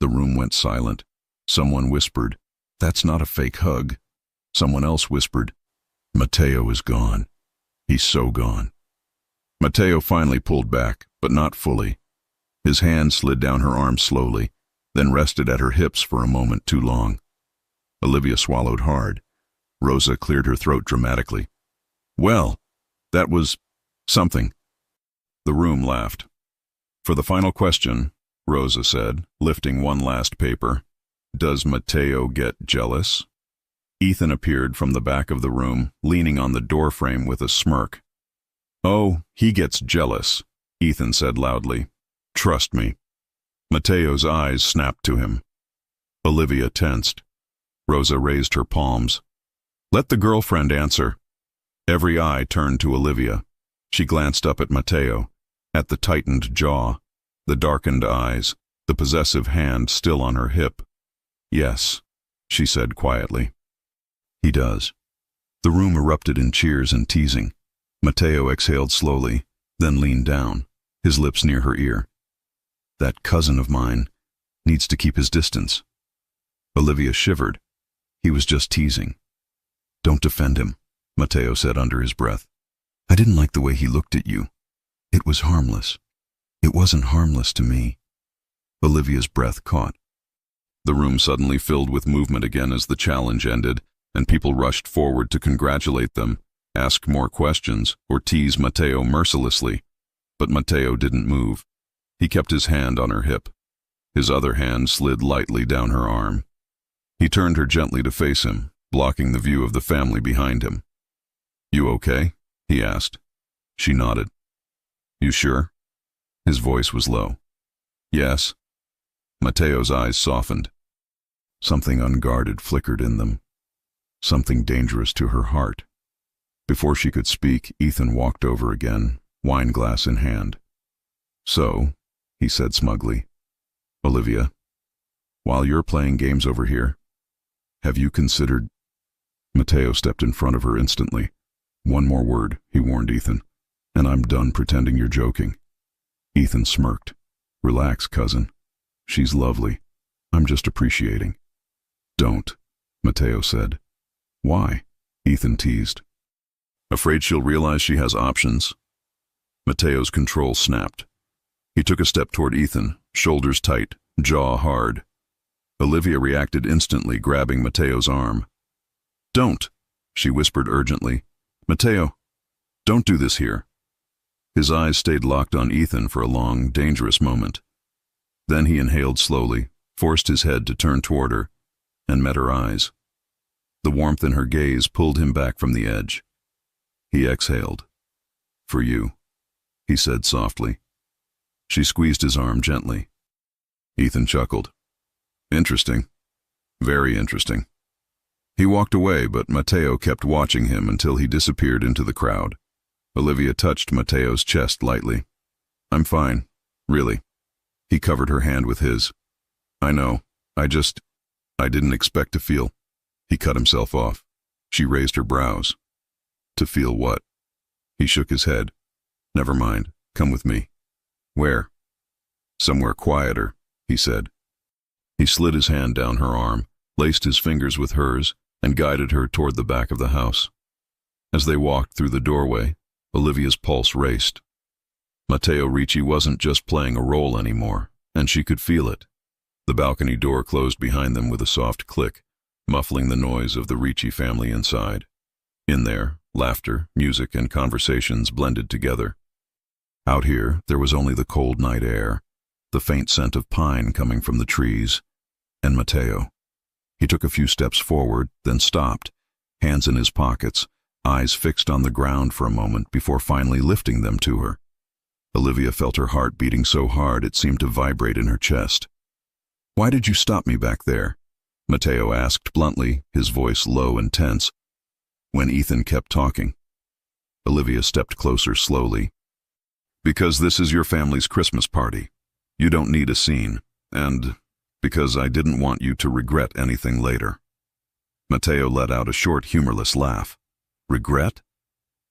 The room went silent. Someone whispered, That's not a fake hug. Someone else whispered, Matteo is gone. He's so gone. Matteo finally pulled back, but not fully. His hand slid down her arm slowly, then rested at her hips for a moment too long. Olivia swallowed hard. Rosa cleared her throat dramatically. Well, that was something. The room laughed. For the final question, Rosa said, lifting one last paper, Does Matteo get jealous? Ethan appeared from the back of the room, leaning on the doorframe with a smirk. Oh, he gets jealous, Ethan said loudly. Trust me. Matteo's eyes snapped to him. Olivia tensed. Rosa raised her palms. Let the girlfriend answer. Every eye turned to Olivia. She glanced up at Matteo, at the tightened jaw, the darkened eyes, the possessive hand still on her hip. Yes, she said quietly. He does. The room erupted in cheers and teasing. Matteo exhaled slowly, then leaned down, his lips near her ear. That cousin of mine needs to keep his distance. Olivia shivered. He was just teasing. Don't defend him, Matteo said under his breath. I didn't like the way he looked at you. It was harmless. It wasn't harmless to me. Olivia's breath caught. The room suddenly filled with movement again as the challenge ended, and people rushed forward to congratulate them, ask more questions, or tease Matteo mercilessly. But Matteo didn't move. He kept his hand on her hip. His other hand slid lightly down her arm. He turned her gently to face him, blocking the view of the family behind him. "You okay?" he asked. She nodded. "You sure?" His voice was low. "Yes." Mateo's eyes softened. Something unguarded flickered in them. Something dangerous to her heart. Before she could speak, Ethan walked over again, wineglass in hand. "So," he said smugly, "Olivia, while you're playing games over here, have you considered—" Mateo stepped in front of her instantly. "One more word," he warned Ethan, "and I'm done pretending you're joking." Ethan smirked. "Relax, cousin. She's lovely. I'm just appreciating." "Don't," Mateo said. "Why?" Ethan teased. "Afraid she'll realize she has options?" Mateo's control snapped. He took a step toward Ethan, shoulders tight, jaw hard. Olivia reacted instantly, grabbing Mateo's arm. "Don't," she whispered urgently. "Mateo, don't do this here." His eyes stayed locked on Ethan for a long, dangerous moment. Then he inhaled slowly, forced his head to turn toward her, and met her eyes. The warmth in her gaze pulled him back from the edge. He exhaled. "For you," he said softly. She squeezed his arm gently. Ethan chuckled. "Interesting. Very interesting." He walked away, but Mateo kept watching him until he disappeared into the crowd. Olivia touched Mateo's chest lightly. "I'm fine, really." He covered her hand with his. "I know. I didn't expect to feel—" He cut himself off. She raised her brows. "To feel what?" He shook his head. "Never mind. Come with me." "Where?" "Somewhere quieter," he said. He slid his hand down her arm, laced his fingers with hers, and guided her toward the back of the house. As they walked through the doorway, Olivia's pulse raced. Matteo Ricci wasn't just playing a role anymore, and she could feel it. The balcony door closed behind them with a soft click, muffling the noise of the Ricci family inside. In there, laughter, music, and conversations blended together. Out here, there was only the cold night air, the faint scent of pine coming from the trees, and Matteo. He took a few steps forward, then stopped, hands in his pockets, eyes fixed on the ground for a moment before finally lifting them to her. Olivia felt her heart beating so hard it seemed to vibrate in her chest. "Why did you stop me back there?" Matteo asked bluntly, his voice low and tense, when Ethan kept talking. Olivia stepped closer slowly. "Because this is your family's Christmas party. You don't need a scene, and because I didn't want you to regret anything later." Matteo let out a short, humorless laugh. "Regret?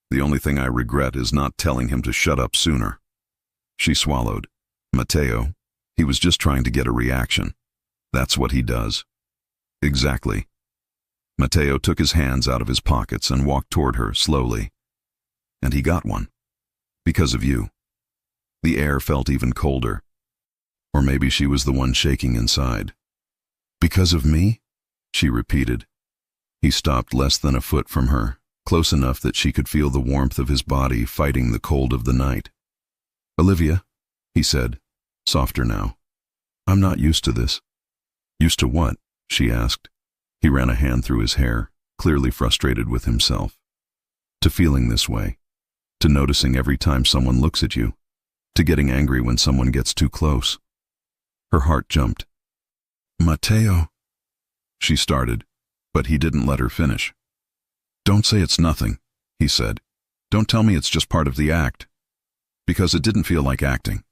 The only thing I regret is not telling him to shut up sooner." She swallowed. "Matteo, he was just trying to get a reaction. That's what he does." "Exactly." Matteo took his hands out of his pockets and walked toward her slowly. "And he got one. Because of you." The air felt even colder. Or maybe she was the one shaking inside. "Because of me?" she repeated. He stopped less than a foot from her, close enough that she could feel the warmth of his body fighting the cold of the night. "Olivia," he said, softer now. "I'm not used to this." "Used to what?" she asked. He ran a hand through his hair, clearly frustrated with himself. "To feeling this way. To noticing every time someone looks at you. To getting angry when someone gets too close." Her heart jumped. "Matteo," she started, but he didn't let her finish. "Don't say it's nothing," he said. "Don't tell me it's just part of the act." Because it didn't feel like acting.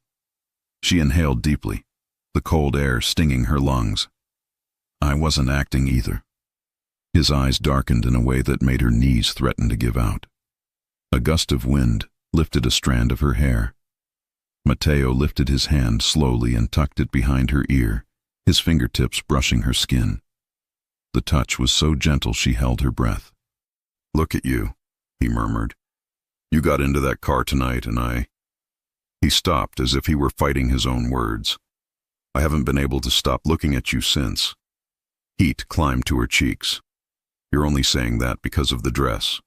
She inhaled deeply, the cold air stinging her lungs. "I wasn't acting either." His eyes darkened in a way that made her knees threaten to give out. A gust of wind lifted a strand of her hair. Matteo lifted his hand slowly and tucked it behind her ear, his fingertips brushing her skin. The touch was so gentle she held her breath. "Look at you," he murmured. "You got into that car tonight and I—" He stopped as if he were fighting his own words. "I haven't been able to stop looking at you since." Heat climbed to her cheeks. "You're only saying that because of the dress."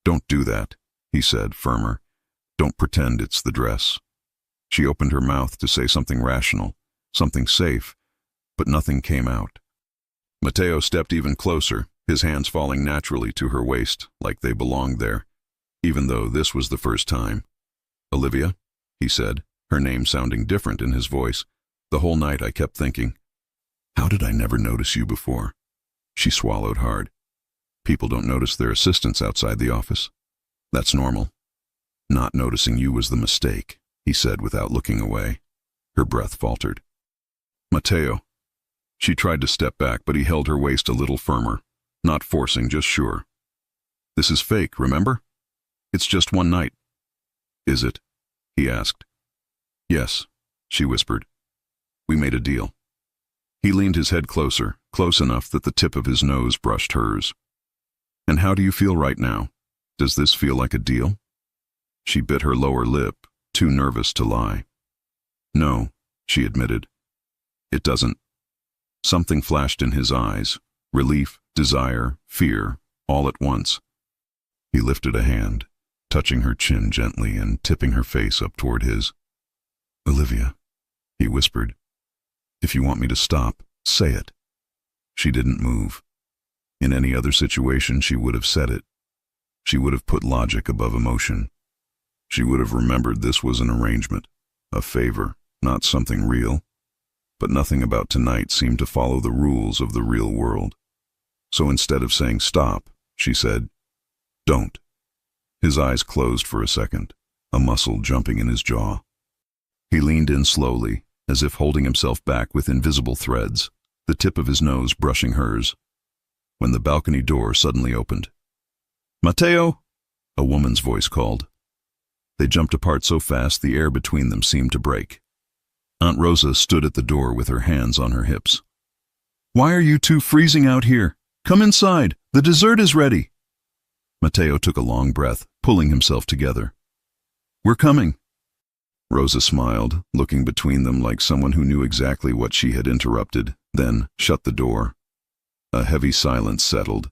"Don't do that," he said, firmer. "Don't pretend it's the dress." She opened her mouth to say something rational, something safe, but nothing came out. Matteo stepped even closer, his hands falling naturally to her waist, like they belonged there, even though this was the first time. "Olivia," he said, her name sounding different in his voice. The whole night I kept thinking, how did I never notice you before? She swallowed hard. People don't notice their assistants outside the office. That's normal. Not noticing you was the mistake, he said without looking away. Her breath faltered. Matteo. She tried to step back, but he held her waist a little firmer, not forcing, just sure. This is fake, remember? It's just one night. Is it? He asked. Yes, she whispered. We made a deal. He leaned his head closer, close enough that the tip of his nose brushed hers. And how do you feel right now? Does this feel like a deal? She bit her lower lip, too nervous to lie. No, she admitted. It doesn't. Something flashed in his eyes, relief, desire, fear, all at once. He lifted a hand, touching her chin gently and tipping her face up toward his. Olivia, he whispered. If you want me to stop, say it. She didn't move. In any other situation, she would have said it. She would have put logic above emotion. She would have remembered this was an arrangement, a favor, not something real. But nothing about tonight seemed to follow the rules of the real world. So instead of saying stop, she said, don't. His eyes closed for a second, a muscle jumping in his jaw. He leaned in slowly, as if holding himself back with invisible threads, the tip of his nose brushing hers, when the balcony door suddenly opened. Matteo! A woman's voice called. They jumped apart so fast the air between them seemed to break. Aunt Rosa stood at the door with her hands on her hips. Why are you two freezing out here? Come inside. The dessert is ready. Matteo took a long breath, pulling himself together. We're coming. Rosa smiled, looking between them like someone who knew exactly what she had interrupted, then shut the door. A heavy silence settled.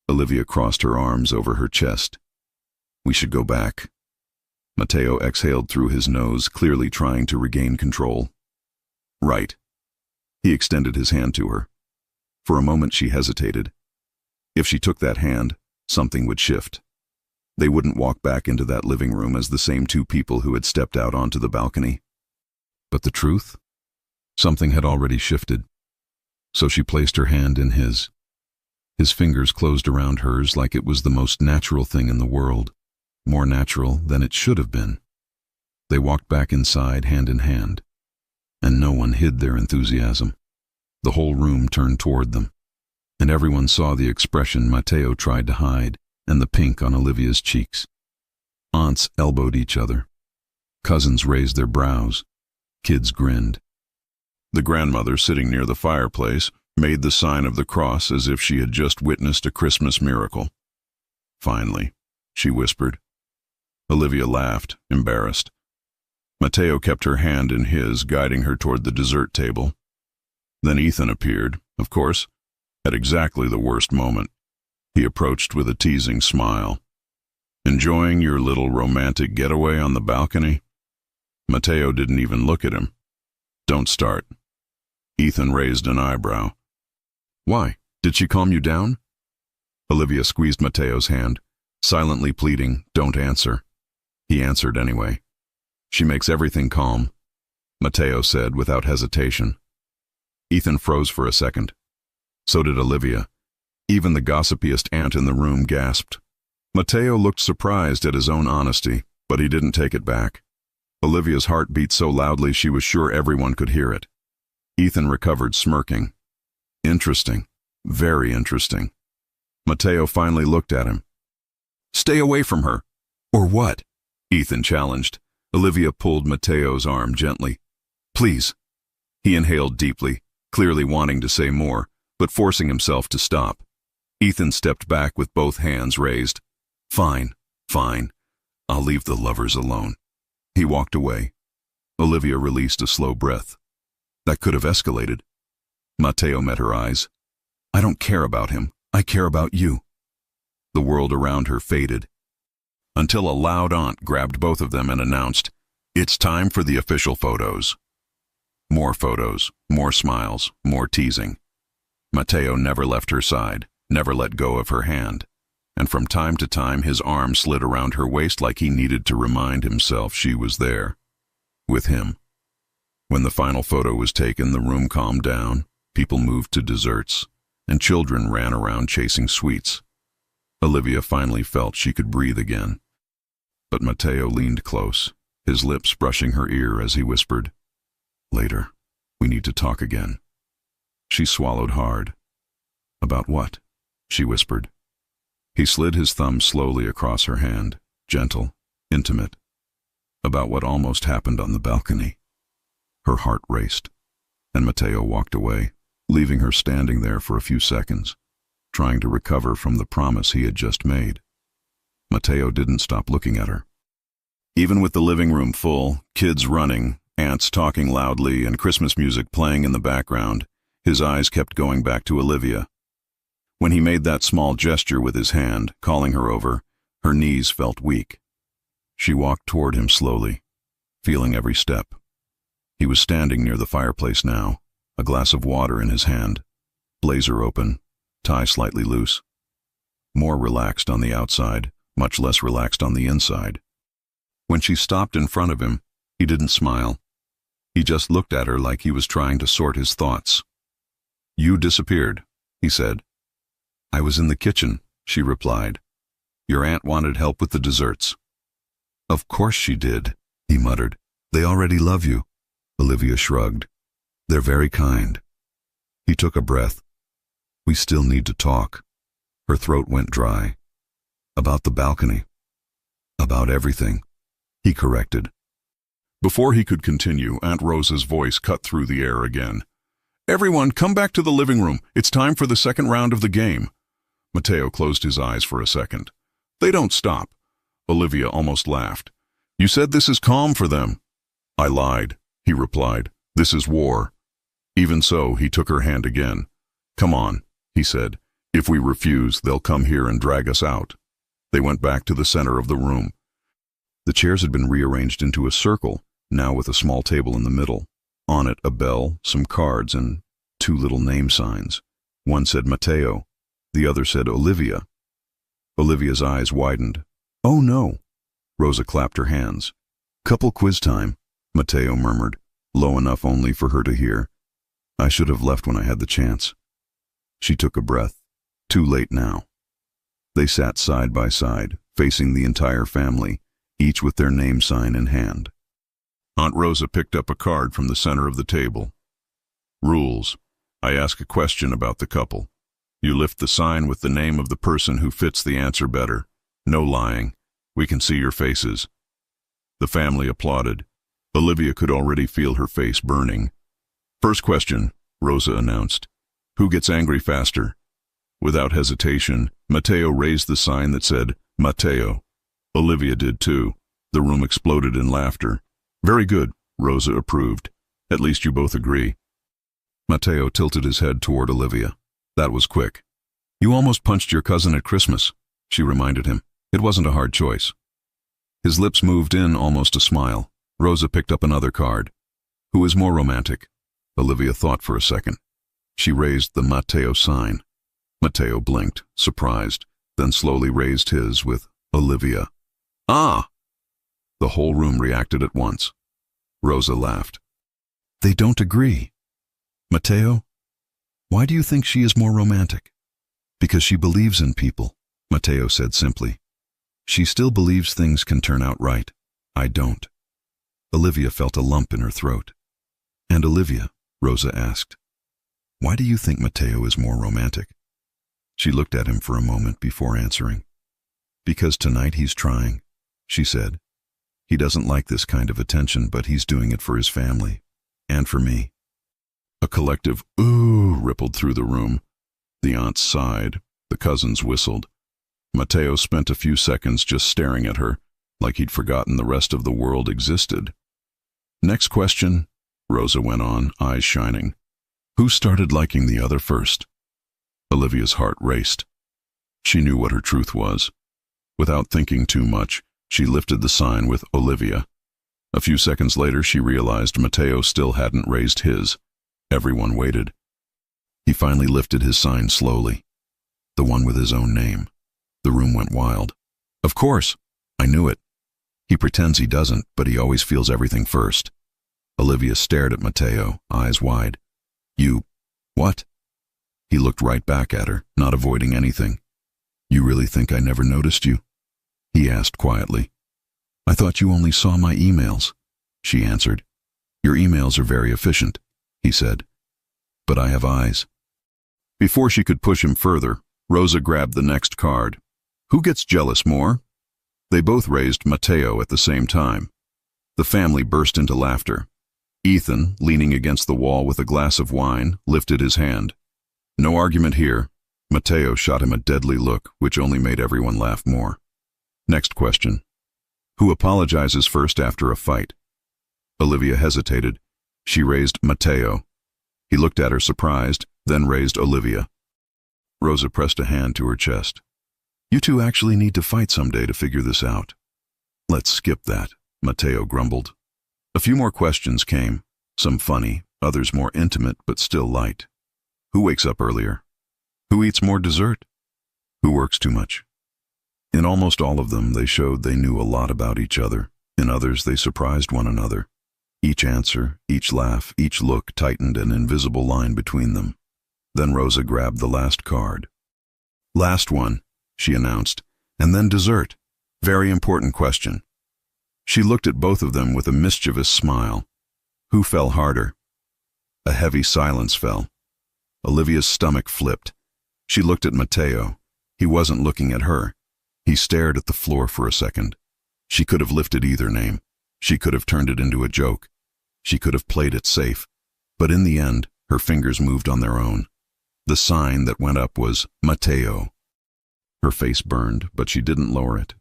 Olivia crossed her arms over her chest. We should go back. Matteo exhaled through his nose, clearly trying to regain control. Right. He extended his hand to her. For a moment she hesitated. If she took that hand, something would shift. They wouldn't walk back into that living room as the same two people who had stepped out onto the balcony. But the truth? Something had already shifted. So she placed her hand in his. His fingers closed around hers like it was the most natural thing in the world. More natural than it should have been. They walked back inside hand in hand, and no one hid their enthusiasm. The whole room turned toward them, and everyone saw the expression Matteo tried to hide and the pink on Olivia's cheeks. Aunts elbowed each other. Cousins raised their brows. Kids grinned. The grandmother, sitting near the fireplace, made the sign of the cross as if she had just witnessed a Christmas miracle. Finally, she whispered. Olivia laughed, embarrassed. Matteo kept her hand in his, guiding her toward the dessert table. Then Ethan appeared, of course, at exactly the worst moment. He approached with a teasing smile. Enjoying your little romantic getaway on the balcony? Matteo didn't even look at him. Don't start. Ethan raised an eyebrow. Why? Did she calm you down? Olivia squeezed Matteo's hand, silently pleading, don't answer. He answered anyway. She makes everything calm, Matteo said without hesitation. Ethan froze for a second. So did Olivia. Even the gossipiest aunt in the room gasped. Matteo looked surprised at his own honesty, but he didn't take it back. Olivia's heart beat so loudly she was sure everyone could hear it. Ethan recovered, smirking. Interesting. Very interesting. Matteo finally looked at him. Stay away from her. Or what? Ethan challenged. Olivia pulled Matteo's arm gently. Please. He inhaled deeply, clearly wanting to say more, but forcing himself to stop. Ethan stepped back with both hands raised. Fine, fine. I'll leave the lovers alone. He walked away. Olivia released a slow breath. That could have escalated. Matteo met her eyes. I don't care about him. I care about you. The world around her faded, until a loud aunt grabbed both of them and announced, It's time for the official photos. More photos, more smiles, more teasing. Matteo never left her side, never let go of her hand, and from time to time his arm slid around her waist like he needed to remind himself she was there, with him. When the final photo was taken, the room calmed down, people moved to desserts, and children ran around chasing sweets. Olivia finally felt she could breathe again. But Matteo leaned close, his lips brushing her ear as he whispered, "Later, we need to talk again." She swallowed hard. "About what?" she whispered. He slid his thumb slowly across her hand, gentle, intimate. About what almost happened on the balcony. Her heart raced, and Matteo walked away, leaving her standing there for a few seconds, trying to recover from the promise he had just made. Matteo didn't stop looking at her. Even with the living room full, kids running, aunts talking loudly, and Christmas music playing in the background, his eyes kept going back to Olivia. When he made that small gesture with his hand, calling her over, her knees felt weak. She walked toward him slowly, feeling every step. He was standing near the fireplace now, a glass of water in his hand, blazer open, tie slightly loose. More relaxed on the outside, much less relaxed on the inside. When she stopped in front of him, he didn't smile. He just looked at her like he was trying to sort his thoughts. "You disappeared," he said. "I was in the kitchen," she replied. "Your aunt wanted help with the desserts." "Of course she did," he muttered. "They already love you." Olivia shrugged. "They're very kind." He took a breath. "We still need to talk." Her throat went dry. "About the balcony." "About everything," he corrected. Before he could continue, Aunt Rosa's voice cut through the air again. "Everyone, come back to the living room. It's time for the second round of the game." Matteo closed his eyes for a second. "They don't stop." Olivia almost laughed. "You said this is calm for them." "I lied," he replied. "This is war." Even so, he took her hand again. "Come on," he said. "If we refuse, they'll come here and drag us out." They went back to the center of the room. The chairs had been rearranged into a circle, now with a small table in the middle. On it, a bell, some cards, and 2 little name signs. One said Matteo, the other said Olivia. Olivia's eyes widened. "Oh no!" Rosa clapped her hands. "Couple quiz time," Matteo murmured, low enough only for her to hear. "I should have left when I had the chance." She took a breath. Too late now. They sat side by side, facing the entire family, each with their name sign in hand. Aunt Rosa picked up a card from the center of the table. "Rules. I ask a question about the couple. You lift the sign with the name of the person who fits the answer better. No lying. We can see your faces." The family applauded. Olivia could already feel her face burning. "First question," Rosa announced. "Who gets angry faster?" Without hesitation, Matteo raised the sign that said, Matteo. Olivia did too. The room exploded in laughter. "Very good," Rosa approved. "At least you both agree." Matteo tilted his head toward Olivia. "That was quick." "You almost punched your cousin at Christmas," she reminded him. "It wasn't a hard choice." His lips moved in almost a smile. Rosa picked up another card. "Who is more romantic?" Olivia thought for a second. She raised the Matteo sign. Matteo blinked, surprised, then slowly raised his with Olivia. "Ah!" The whole room reacted at once. Rosa laughed. "They don't agree." "Matteo, why do you think she is more romantic?" "Because she believes in people," Matteo said simply. "She still believes things can turn out right. I don't." Olivia felt a lump in her throat. "And Olivia," Rosa asked, "why do you think Matteo is more romantic?" She looked at him for a moment before answering. "Because tonight he's trying," she said. "He doesn't like this kind of attention, but he's doing it for his family. And for me." A collective "ooh" rippled through the room. The aunts sighed. The cousins whistled. Matteo spent a few seconds just staring at her, like he'd forgotten the rest of the world existed. "Next question," Rosa went on, eyes shining. "Who started liking the other first?" Olivia's heart raced. She knew what her truth was. Without thinking too much, she lifted the sign with Olivia. A few seconds later, she realized Matteo still hadn't raised his. Everyone waited. He finally lifted his sign slowly. The one with his own name. The room went wild. Of course, I knew it. He pretends he doesn't, but he always feels everything first. Olivia stared at Matteo, eyes wide. You, what? He looked right back at her, not avoiding anything. You really think I never noticed you? He asked quietly. I thought you only saw my emails, she answered. Your emails are very efficient, he said. But I have eyes. Before she could push him further, Rosa grabbed the next card. Who gets jealous more? They both raised Matteo at the same time. The family burst into laughter. Ethan, leaning against the wall with a glass of wine, lifted his hand. No argument here. Matteo shot him a deadly look, which only made everyone laugh more. Next question. Who apologizes first after a fight? Olivia hesitated. She raised Matteo. He looked at her surprised, then raised Olivia. Rosa pressed a hand to her chest. You two actually need to fight someday to figure this out. Let's skip that, Matteo grumbled. A few more questions came, some funny, others more intimate but still light. Who wakes up earlier? Who eats more dessert? Who works too much? In almost all of them, they showed they knew a lot about each other. In others, they surprised one another. Each answer, each laugh, each look tightened an invisible line between them. Then Rosa grabbed the last card. Last one, she announced, and then dessert. Very important question. She looked at both of them with a mischievous smile. Who fell harder? A heavy silence fell. Olivia's stomach flipped. She looked at Matteo. He wasn't looking at her. He stared at the floor for a second. She could have lifted either name. She could have turned it into a joke. She could have played it safe. But in the end, her fingers moved on their own. The sign that went up was Matteo. Her face burned, but she didn't lower it.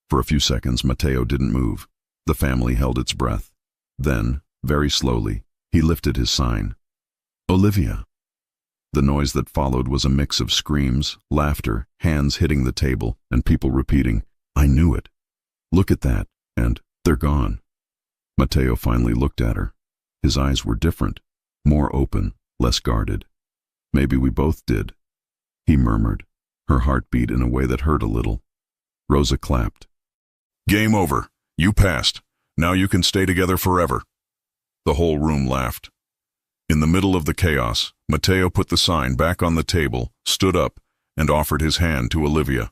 For a few seconds, Matteo didn't move. The family held its breath. Then, very slowly, he lifted his sign. Olivia. The noise that followed was a mix of screams, laughter, hands hitting the table, and people repeating, I knew it. Look at that, and they're gone. Matteo finally looked at her. His eyes were different, more open, less guarded. Maybe we both did, he murmured. Her heart beat in a way that hurt a little. Rosa clapped. Game over. You passed. Now you can stay together forever. The whole room laughed. In the middle of the chaos, Matteo put the sign back on the table, stood up, and offered his hand to Olivia.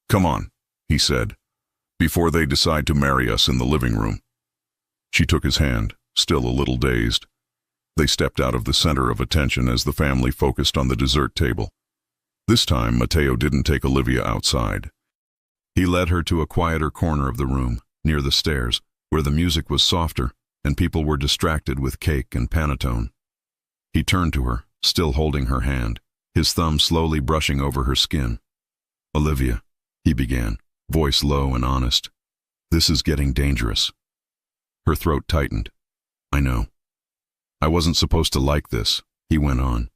Come on, he said, before they decide to marry us in the living room. She took his hand, still a little dazed. They stepped out of the center of attention as the family focused on the dessert table. This time, Matteo didn't take Olivia outside. He led her to a quieter corner of the room, near the stairs, where the music was softer and people were distracted with cake and panettone. He turned to her, still holding her hand, his thumb slowly brushing over her skin. Olivia, he began, voice low and honest. This is getting dangerous. Her throat tightened. I know. I wasn't supposed to like this, he went on.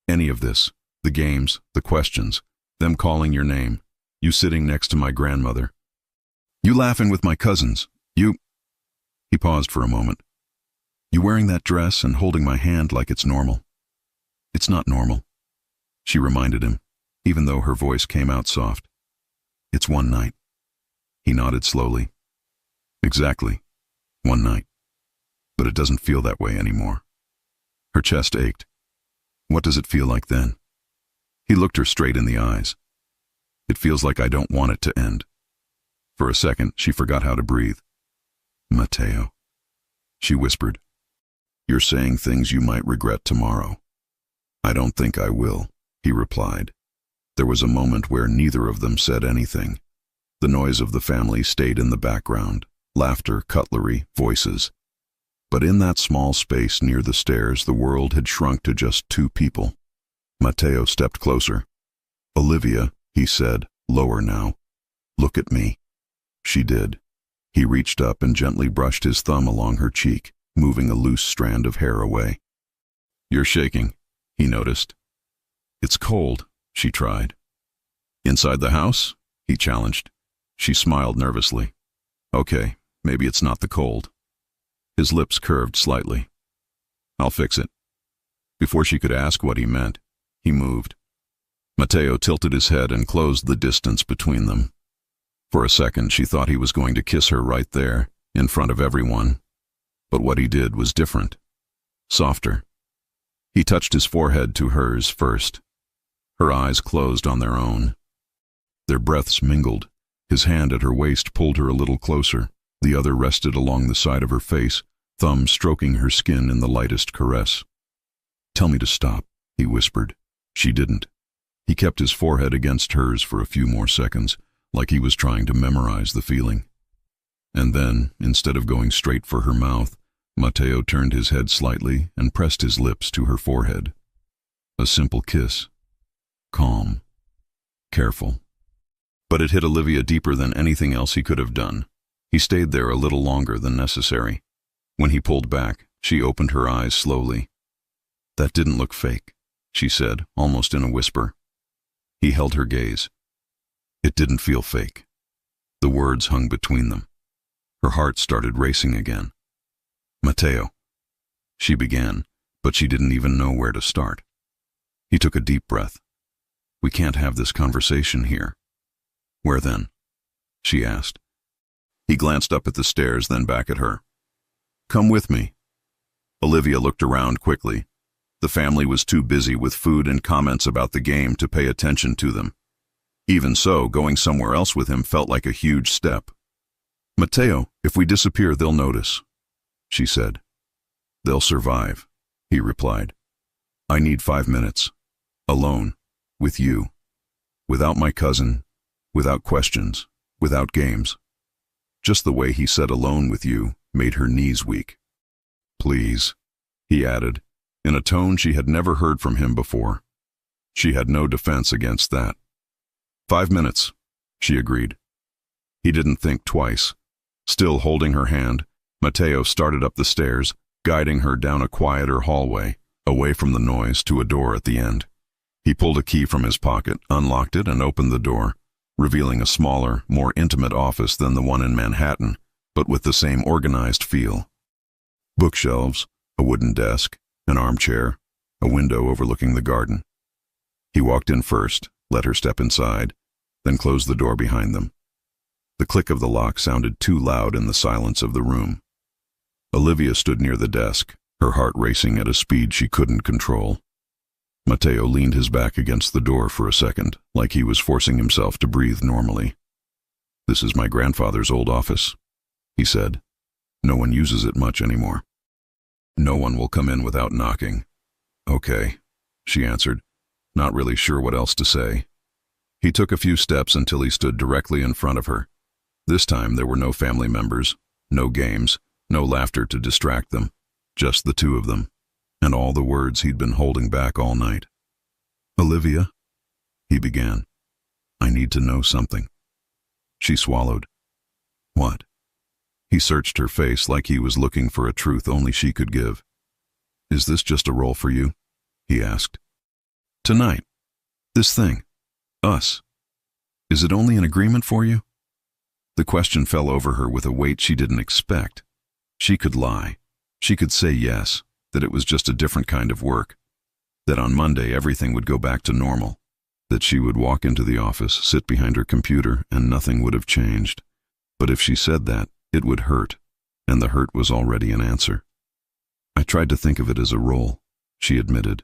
Any of this, the games, the questions, them calling your name, you sitting next to my grandmother. You laughing with my cousins, you... He paused for a moment. You wearing that dress and holding my hand like it's normal. It's not normal, she reminded him, even though her voice came out soft. It's one night. He nodded slowly. Exactly, one night. But it doesn't feel that way anymore. Her chest ached. What does it feel like then? He looked her straight in the eyes. It feels like I don't want it to end. For a second, she forgot how to breathe. Matteo, she whispered. You're saying things you might regret tomorrow. I don't think I will, he replied. There was a moment where neither of them said anything. The noise of the family stayed in the background, laughter, cutlery, voices. But in that small space near the stairs, the world had shrunk to just two people. Matteo stepped closer. Olivia, he said, lower now. Look at me. She did. He reached up and gently brushed his thumb along her cheek, moving a loose strand of hair away. You're shaking, he noticed. It's cold, she tried. Inside the house? He challenged. She smiled nervously. Okay, Maybe it's not the cold. His lips curved slightly. I'll fix it. Before she could ask what he meant, he moved. Mateo tilted his head and closed the distance between them. For a second, she thought he was going to kiss her right there, in front of everyone. But what he did was different. Softer. He touched his forehead to hers first. Her eyes closed on their own. Their breaths mingled. His hand at her waist pulled her a little closer. The other rested along the side of her face, thumb stroking her skin in the lightest caress. Tell me to stop, he whispered. She didn't. He kept his forehead against hers for a few more seconds, like he was trying to memorize the feeling. And then, instead of going straight for her mouth, Mateo turned his head slightly and pressed his lips to her forehead. A simple kiss. Calm. Careful. But it hit Olivia deeper than anything else he could have done. He stayed there a little longer than necessary. When he pulled back, she opened her eyes slowly. That didn't look fake, she said, almost in a whisper. He held her gaze. It didn't feel fake. The words hung between them. Her heart started racing again. Mateo. She began, but she didn't even know where to start. He took a deep breath. We can't have this conversation here. Where then? She asked. He glanced up at the stairs, then back at her. Come with me. Olivia looked around quickly. The family was too busy with food and comments about the game to pay attention to them. Even so, going somewhere else with him felt like a huge step. Mateo, if we disappear, they'll notice, she said. They'll survive, he replied. I need 5 minutes. Alone. With you. Without my cousin. Without questions. Without games. Just the way he said alone with you made her knees weak. Please, he added, in a tone she had never heard from him before. She had no defense against that. 5 minutes, she agreed. He didn't think twice. Still holding her hand, Mateo started up the stairs, guiding her down a quieter hallway, away from the noise to a door at the end. He pulled a key from his pocket, unlocked it, and opened the door, revealing a smaller, more intimate office than the one in Manhattan, but with the same organized feel. Bookshelves, a wooden desk, an armchair, a window overlooking the garden. He walked in first, let her step inside, then closed the door behind them. The click of the lock sounded too loud in the silence of the room. Olivia stood near the desk, her heart racing at a speed she couldn't control. Mateo leaned his back against the door for a second, like he was forcing himself to breathe normally. This is my grandfather's old office, he said. No one uses it much anymore. No one will come in without knocking. Okay, she answered, not really sure what else to say. He took a few steps until he stood directly in front of her. This time there were no family members, no games, no laughter to distract them, just the two of them, and all the words he'd been holding back all night. Olivia, he began, I need to know something. She swallowed. What? He searched her face like he was looking for a truth only she could give. Is this just a role for you? He asked. Tonight. This thing. Us. Is it only an agreement for you? The question fell over her with a weight she didn't expect. She could lie. She could say yes, that it was just a different kind of work. That on Monday everything would go back to normal. That she would walk into the office, sit behind her computer, and nothing would have changed. But if she said that, it would hurt, and the hurt was already an answer. I tried to think of it as a role, she admitted.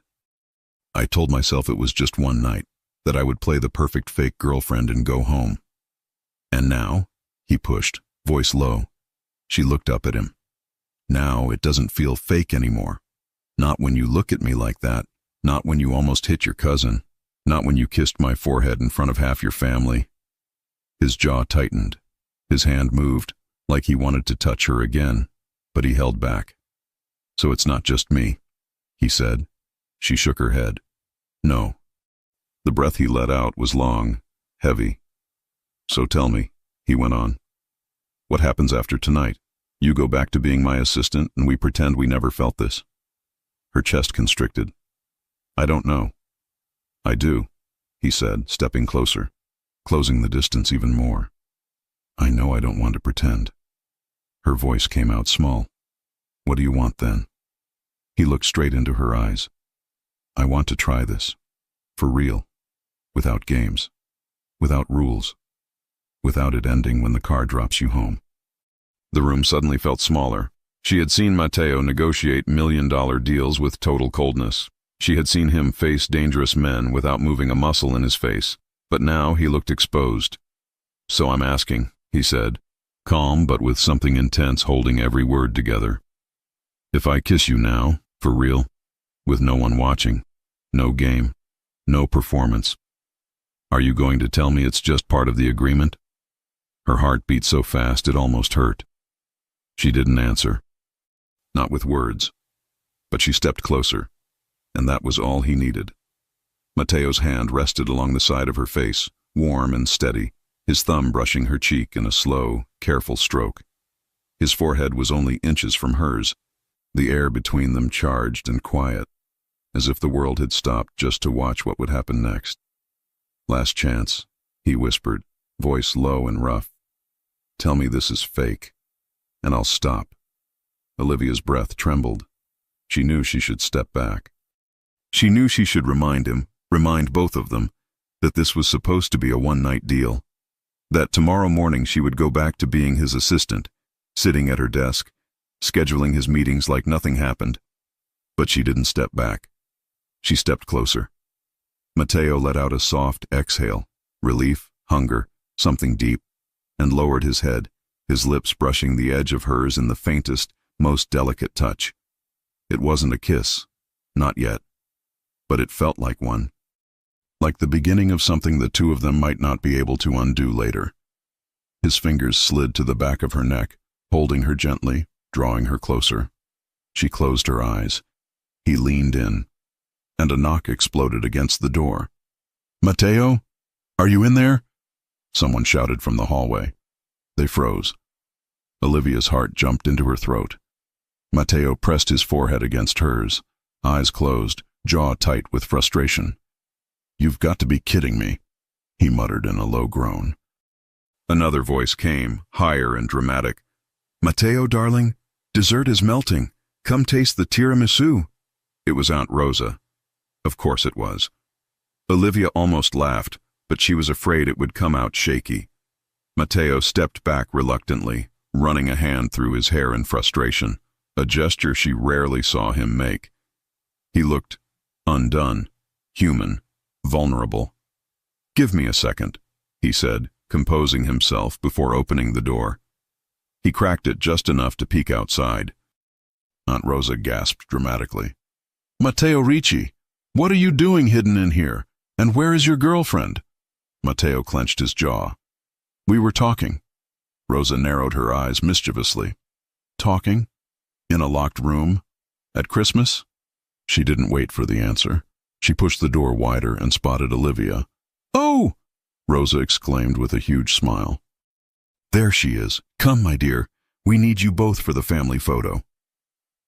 I told myself it was just one night, that I would play the perfect fake girlfriend and go home. And now, he pushed, voice low. She looked up at him. Now it doesn't feel fake anymore. Not when you look at me like that, not when you almost hit your cousin, not when you kissed my forehead in front of half your family. His jaw tightened. His hand moved, like he wanted to touch her again, but he held back. So it's not just me, he said. She shook her head. No. The breath he let out was long, heavy. So tell me, he went on. What happens after tonight? You go back to being my assistant and we pretend we never felt this. Her chest constricted. I don't know. I do, he said, stepping closer, closing the distance even more. I know I don't want to pretend. Her voice came out small. What do you want then? He looked straight into her eyes. I want to try this. For real. Without games. Without rules. Without it ending when the car drops you home. The room suddenly felt smaller. She had seen Matteo negotiate million-dollar deals with total coldness. She had seen him face dangerous men without moving a muscle in his face. But now he looked exposed. So I'm asking, he said, calm but with something intense holding every word together. If I kiss you now, for real, with no one watching, no game, no performance, are you going to tell me it's just part of the agreement? Her heart beat so fast it almost hurt. She didn't answer. Not with words. But she stepped closer, and that was all he needed. Matteo's hand rested along the side of her face, warm and steady, his thumb brushing her cheek in a slow, careful stroke. His forehead was only inches from hers, the air between them charged and quiet, as if the world had stopped just to watch what would happen next. Last chance, he whispered, voice low and rough. Tell me this is fake, and I'll stop. Olivia's breath trembled. She knew she should step back. She knew she should remind him, remind both of them, that this was supposed to be a one-night deal. That tomorrow morning she would go back to being his assistant, sitting at her desk, scheduling his meetings like nothing happened. But she didn't step back. She stepped closer. Matteo let out a soft exhale, relief, hunger, something deep, and lowered his head, his lips brushing the edge of hers in the faintest, most delicate touch. It wasn't a kiss, not yet, but it felt like one. Like the beginning of something the two of them might not be able to undo later. His fingers slid to the back of her neck, holding her gently, drawing her closer. She closed her eyes. He leaned in, and a knock exploded against the door. "Matteo? Are you in there?" Someone shouted from the hallway. They froze. Olivia's heart jumped into her throat. Matteo pressed his forehead against hers, eyes closed, jaw tight with frustration. "You've got to be kidding me," he muttered in a low groan. Another voice came, higher and dramatic. "Matteo, darling, dessert is melting. Come taste the tiramisu." It was Aunt Rosa. Of course it was. Olivia almost laughed, but she was afraid it would come out shaky. Matteo stepped back reluctantly, running a hand through his hair in frustration, a gesture she rarely saw him make. He looked undone, human, vulnerable. "Give me a second," he said, composing himself before opening the door. He cracked it just enough to peek outside. Aunt Rosa gasped dramatically. "Matteo Ricci, what are you doing hidden in here? And where is your girlfriend?" Matteo clenched his jaw. "We were talking." Rosa narrowed her eyes mischievously. "Talking? In a locked room? At Christmas?" She didn't wait for the answer. She pushed the door wider and spotted Olivia. "Oh!" Rosa exclaimed with a huge smile. "There she is. Come, my dear. We need you both for the family photo."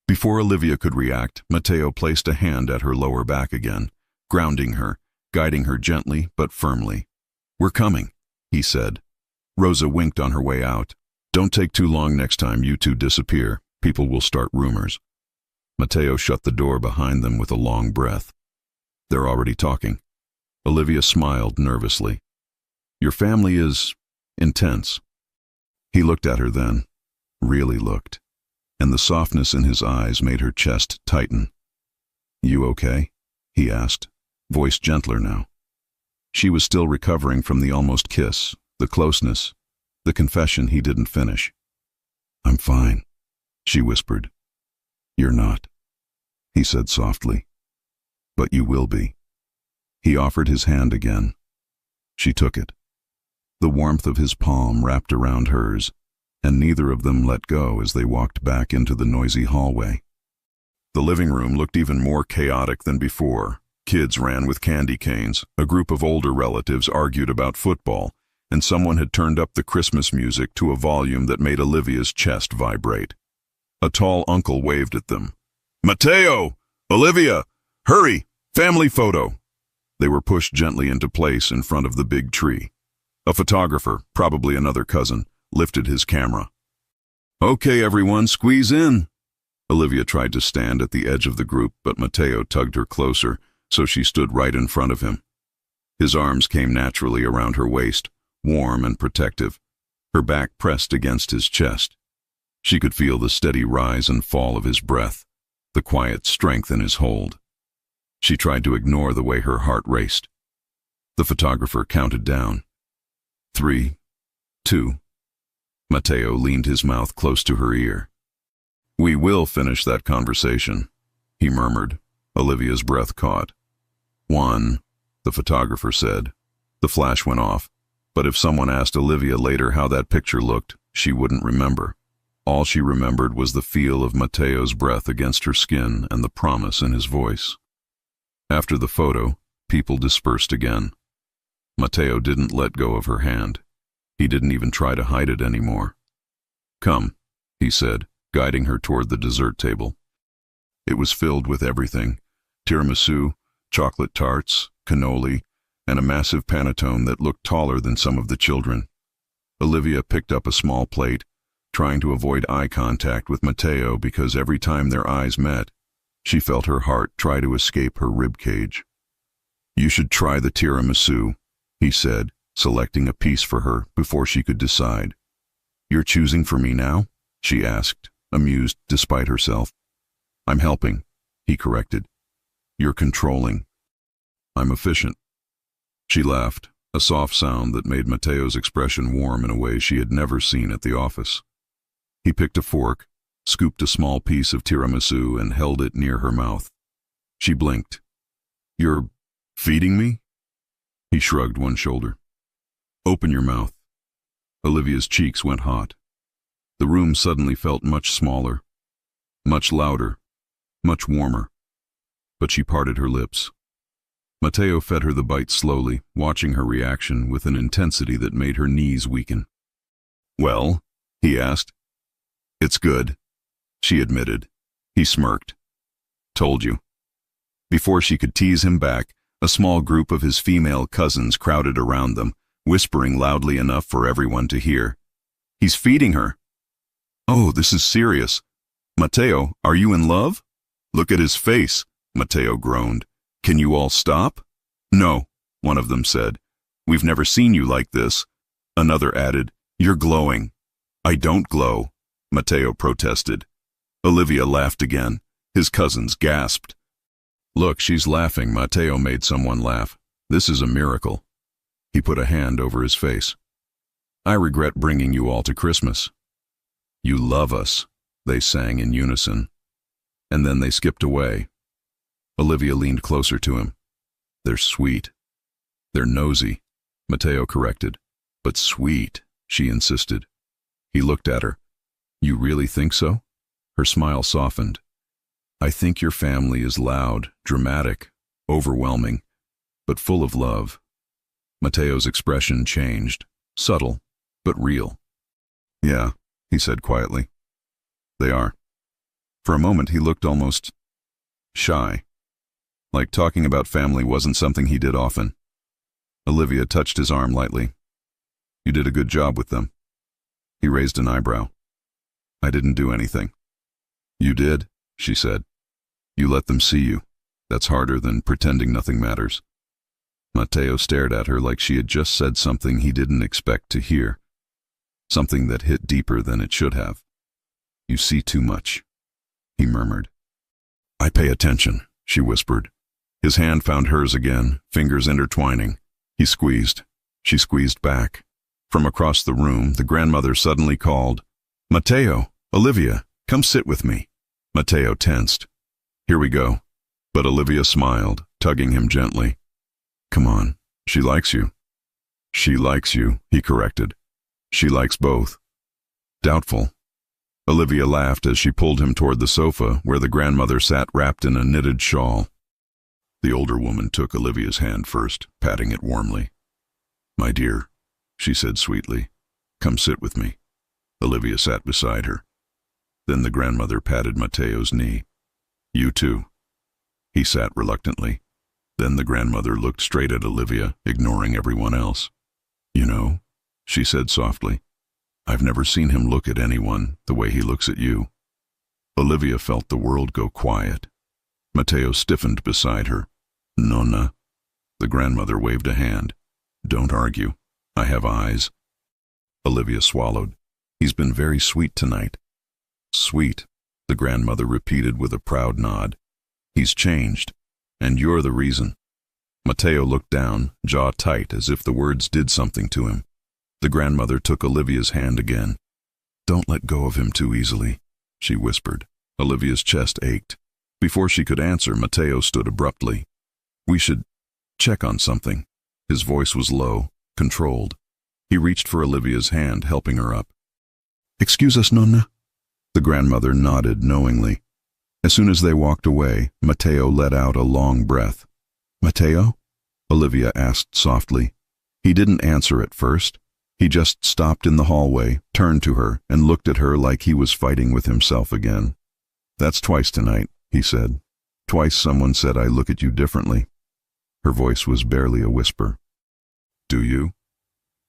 Before Olivia could react, Matteo placed a hand at her lower back again, grounding her, guiding her gently but firmly. "We're coming," he said. Rosa winked on her way out. "Don't take too long next time you two disappear. People will start rumors." Matteo shut the door behind them with a long breath. "They're already talking." Olivia smiled nervously. "Your family is intense." He looked at her then, really looked, and the softness in his eyes made her chest tighten. "You okay?" he asked, voice gentler now. She was still recovering from the almost kiss, the closeness, the confession he didn't finish. "I'm fine," she whispered. "You're not," he said softly. "But you will be." He offered his hand again. She took it. The warmth of his palm wrapped around hers, and neither of them let go as they walked back into the noisy hallway. The living room looked even more chaotic than before. Kids ran with candy canes, a group of older relatives argued about football, and someone had turned up the Christmas music to a volume that made Olivia's chest vibrate. A tall uncle waved at them. "Matteo! Olivia! Hurry! Family photo!" They were pushed gently into place in front of the big tree. A photographer, probably another cousin, lifted his camera. Okay, everyone, squeeze in. Olivia tried to stand at the edge of the group, but Matteo tugged her closer, so she stood right in front of him. His arms came naturally around her waist, warm and protective, her back pressed against his chest. She could feel the steady rise and fall of his breath, the quiet strength in his hold. She tried to ignore the way her heart raced. The photographer counted down. 3, 2. Matteo leaned his mouth close to her ear. We will finish that conversation, he murmured. Olivia's breath caught. 1, the photographer said. The flash went off, but if someone asked Olivia later how that picture looked, she wouldn't remember. All she remembered was the feel of Matteo's breath against her skin and the promise in his voice. After the photo, people dispersed again. Matteo didn't let go of her hand. He didn't even try to hide it anymore. Come, he said, guiding her toward the dessert table. It was filled with everything: tiramisu, chocolate tarts, cannoli, and a massive panettone that looked taller than some of the children. Olivia picked up a small plate, trying to avoid eye contact with Matteo because every time their eyes met, she felt her heart try to escape her rib cage. You should try the tiramisu, he said, selecting a piece for her before she could decide. You're choosing for me now? She asked, amused despite herself. I'm helping, he corrected. You're controlling. I'm efficient. She laughed, a soft sound that made Matteo's expression warm in a way she had never seen at the office. He picked a fork, scooped a small piece of tiramisu and held it near her mouth. She blinked. You're feeding me? He shrugged one shoulder. Open your mouth. Olivia's cheeks went hot. The room suddenly felt much smaller, much louder, much warmer. But she parted her lips. Matteo fed her the bite slowly, watching her reaction with an intensity that made her knees weaken. Well, he asked. It's good, she admitted. He smirked. Told you. Before she could tease him back, a small group of his female cousins crowded around them, whispering loudly enough for everyone to hear. He's feeding her. Oh, this is serious. Matteo, are you in love? Look at his face, Matteo groaned. Can you all stop? No, one of them said. We've never seen you like this. Another added, You're glowing. I don't glow, Matteo protested. Olivia laughed again. His cousins gasped. Look, she's laughing. Matteo made someone laugh. This is a miracle. He put a hand over his face. I regret bringing you all to Christmas. You love us, they sang in unison. And then they skipped away. Olivia leaned closer to him. They're sweet. They're nosy, Matteo corrected. But sweet, she insisted. He looked at her. You really think so? Her smile softened. I think your family is loud, dramatic, overwhelming, but full of love. Matteo's expression changed, subtle, but real. Yeah, he said quietly. They are. For a moment he looked almost shy, like talking about family wasn't something he did often. Olivia touched his arm lightly. You did a good job with them. He raised an eyebrow. I didn't do anything. You did, she said. You let them see you. That's harder than pretending nothing matters. Matteo stared at her like she had just said something he didn't expect to hear. Something that hit deeper than it should have. You see too much, he murmured. I pay attention, she whispered. His hand found hers again, fingers intertwining. He squeezed. She squeezed back. From across the room, the grandmother suddenly called, Matteo, Olivia, come sit with me. Matteo tensed. Here we go. But Olivia smiled, tugging him gently. Come on, she likes you. She likes you, he corrected. She likes both. Doubtful. Olivia laughed as she pulled him toward the sofa where the grandmother sat wrapped in a knitted shawl. The older woman took Olivia's hand first, patting it warmly. My dear, she said sweetly, come sit with me. Olivia sat beside her. Then the grandmother patted Matteo's knee. You too. He sat reluctantly. Then the grandmother looked straight at Olivia, ignoring everyone else. You know, she said softly, I've never seen him look at anyone the way he looks at you." Olivia felt the world go quiet. Matteo stiffened beside her. "Nonna." The grandmother waved a hand. "Don't argue. I have eyes." Olivia swallowed. "He's been very sweet tonight." "Sweet," the grandmother repeated with a proud nod. "He's changed, and you're the reason." Matteo looked down, jaw tight, as if the words did something to him. The grandmother took Olivia's hand again. "Don't let go of him too easily," she whispered. Olivia's chest ached. Before she could answer, Matteo stood abruptly. "We should check on something." His voice was low, controlled. He reached for Olivia's hand, helping her up. "Excuse us, Nonna." The grandmother nodded knowingly. As soon as they walked away, Matteo let out a long breath. "Matteo?" Olivia asked softly. He didn't answer at first. He just stopped in the hallway, turned to her, and looked at her like he was fighting with himself again. "That's twice tonight," he said. "Twice someone said I look at you differently." Her voice was barely a whisper. "Do you?"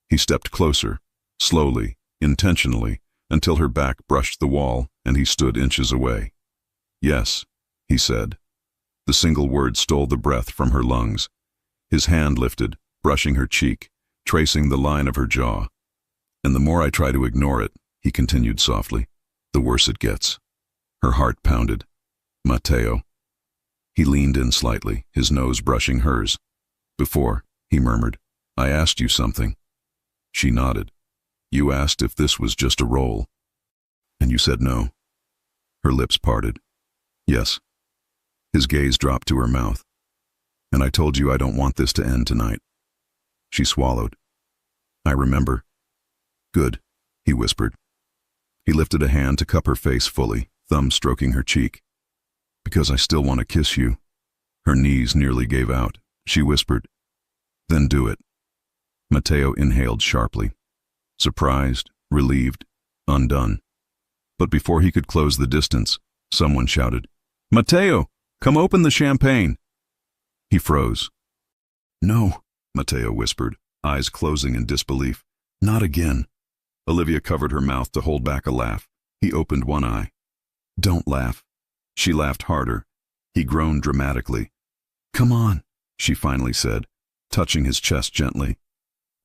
He stepped closer, slowly, intentionally, until her back brushed the wall and he stood inches away. "Yes," he said. The single word stole the breath from her lungs. His hand lifted, brushing her cheek, tracing the line of her jaw. "And the more I try to ignore it," he continued softly, "the worse it gets." Her heart pounded. "Matteo." He leaned in slightly, his nose brushing hers. "Before," he murmured, "I asked you something." She nodded. "You asked if this was just a role. And you said no." Her lips parted. "Yes." His gaze dropped to her mouth. "And I told you I don't want this to end tonight." She swallowed. "I remember." "Good," he whispered. He lifted a hand to cup her face fully, thumb stroking her cheek. "Because I still want to kiss you." Her knees nearly gave out. She whispered, "Then do it." Matteo inhaled sharply. Surprised, relieved, undone. But before he could close the distance, someone shouted, "Matteo, come open the champagne." He froze. "No," Matteo whispered, eyes closing in disbelief. "Not again." Olivia covered her mouth to hold back a laugh. He opened one eye. "Don't laugh." She laughed harder. He groaned dramatically. "Come on," she finally said, touching his chest gently.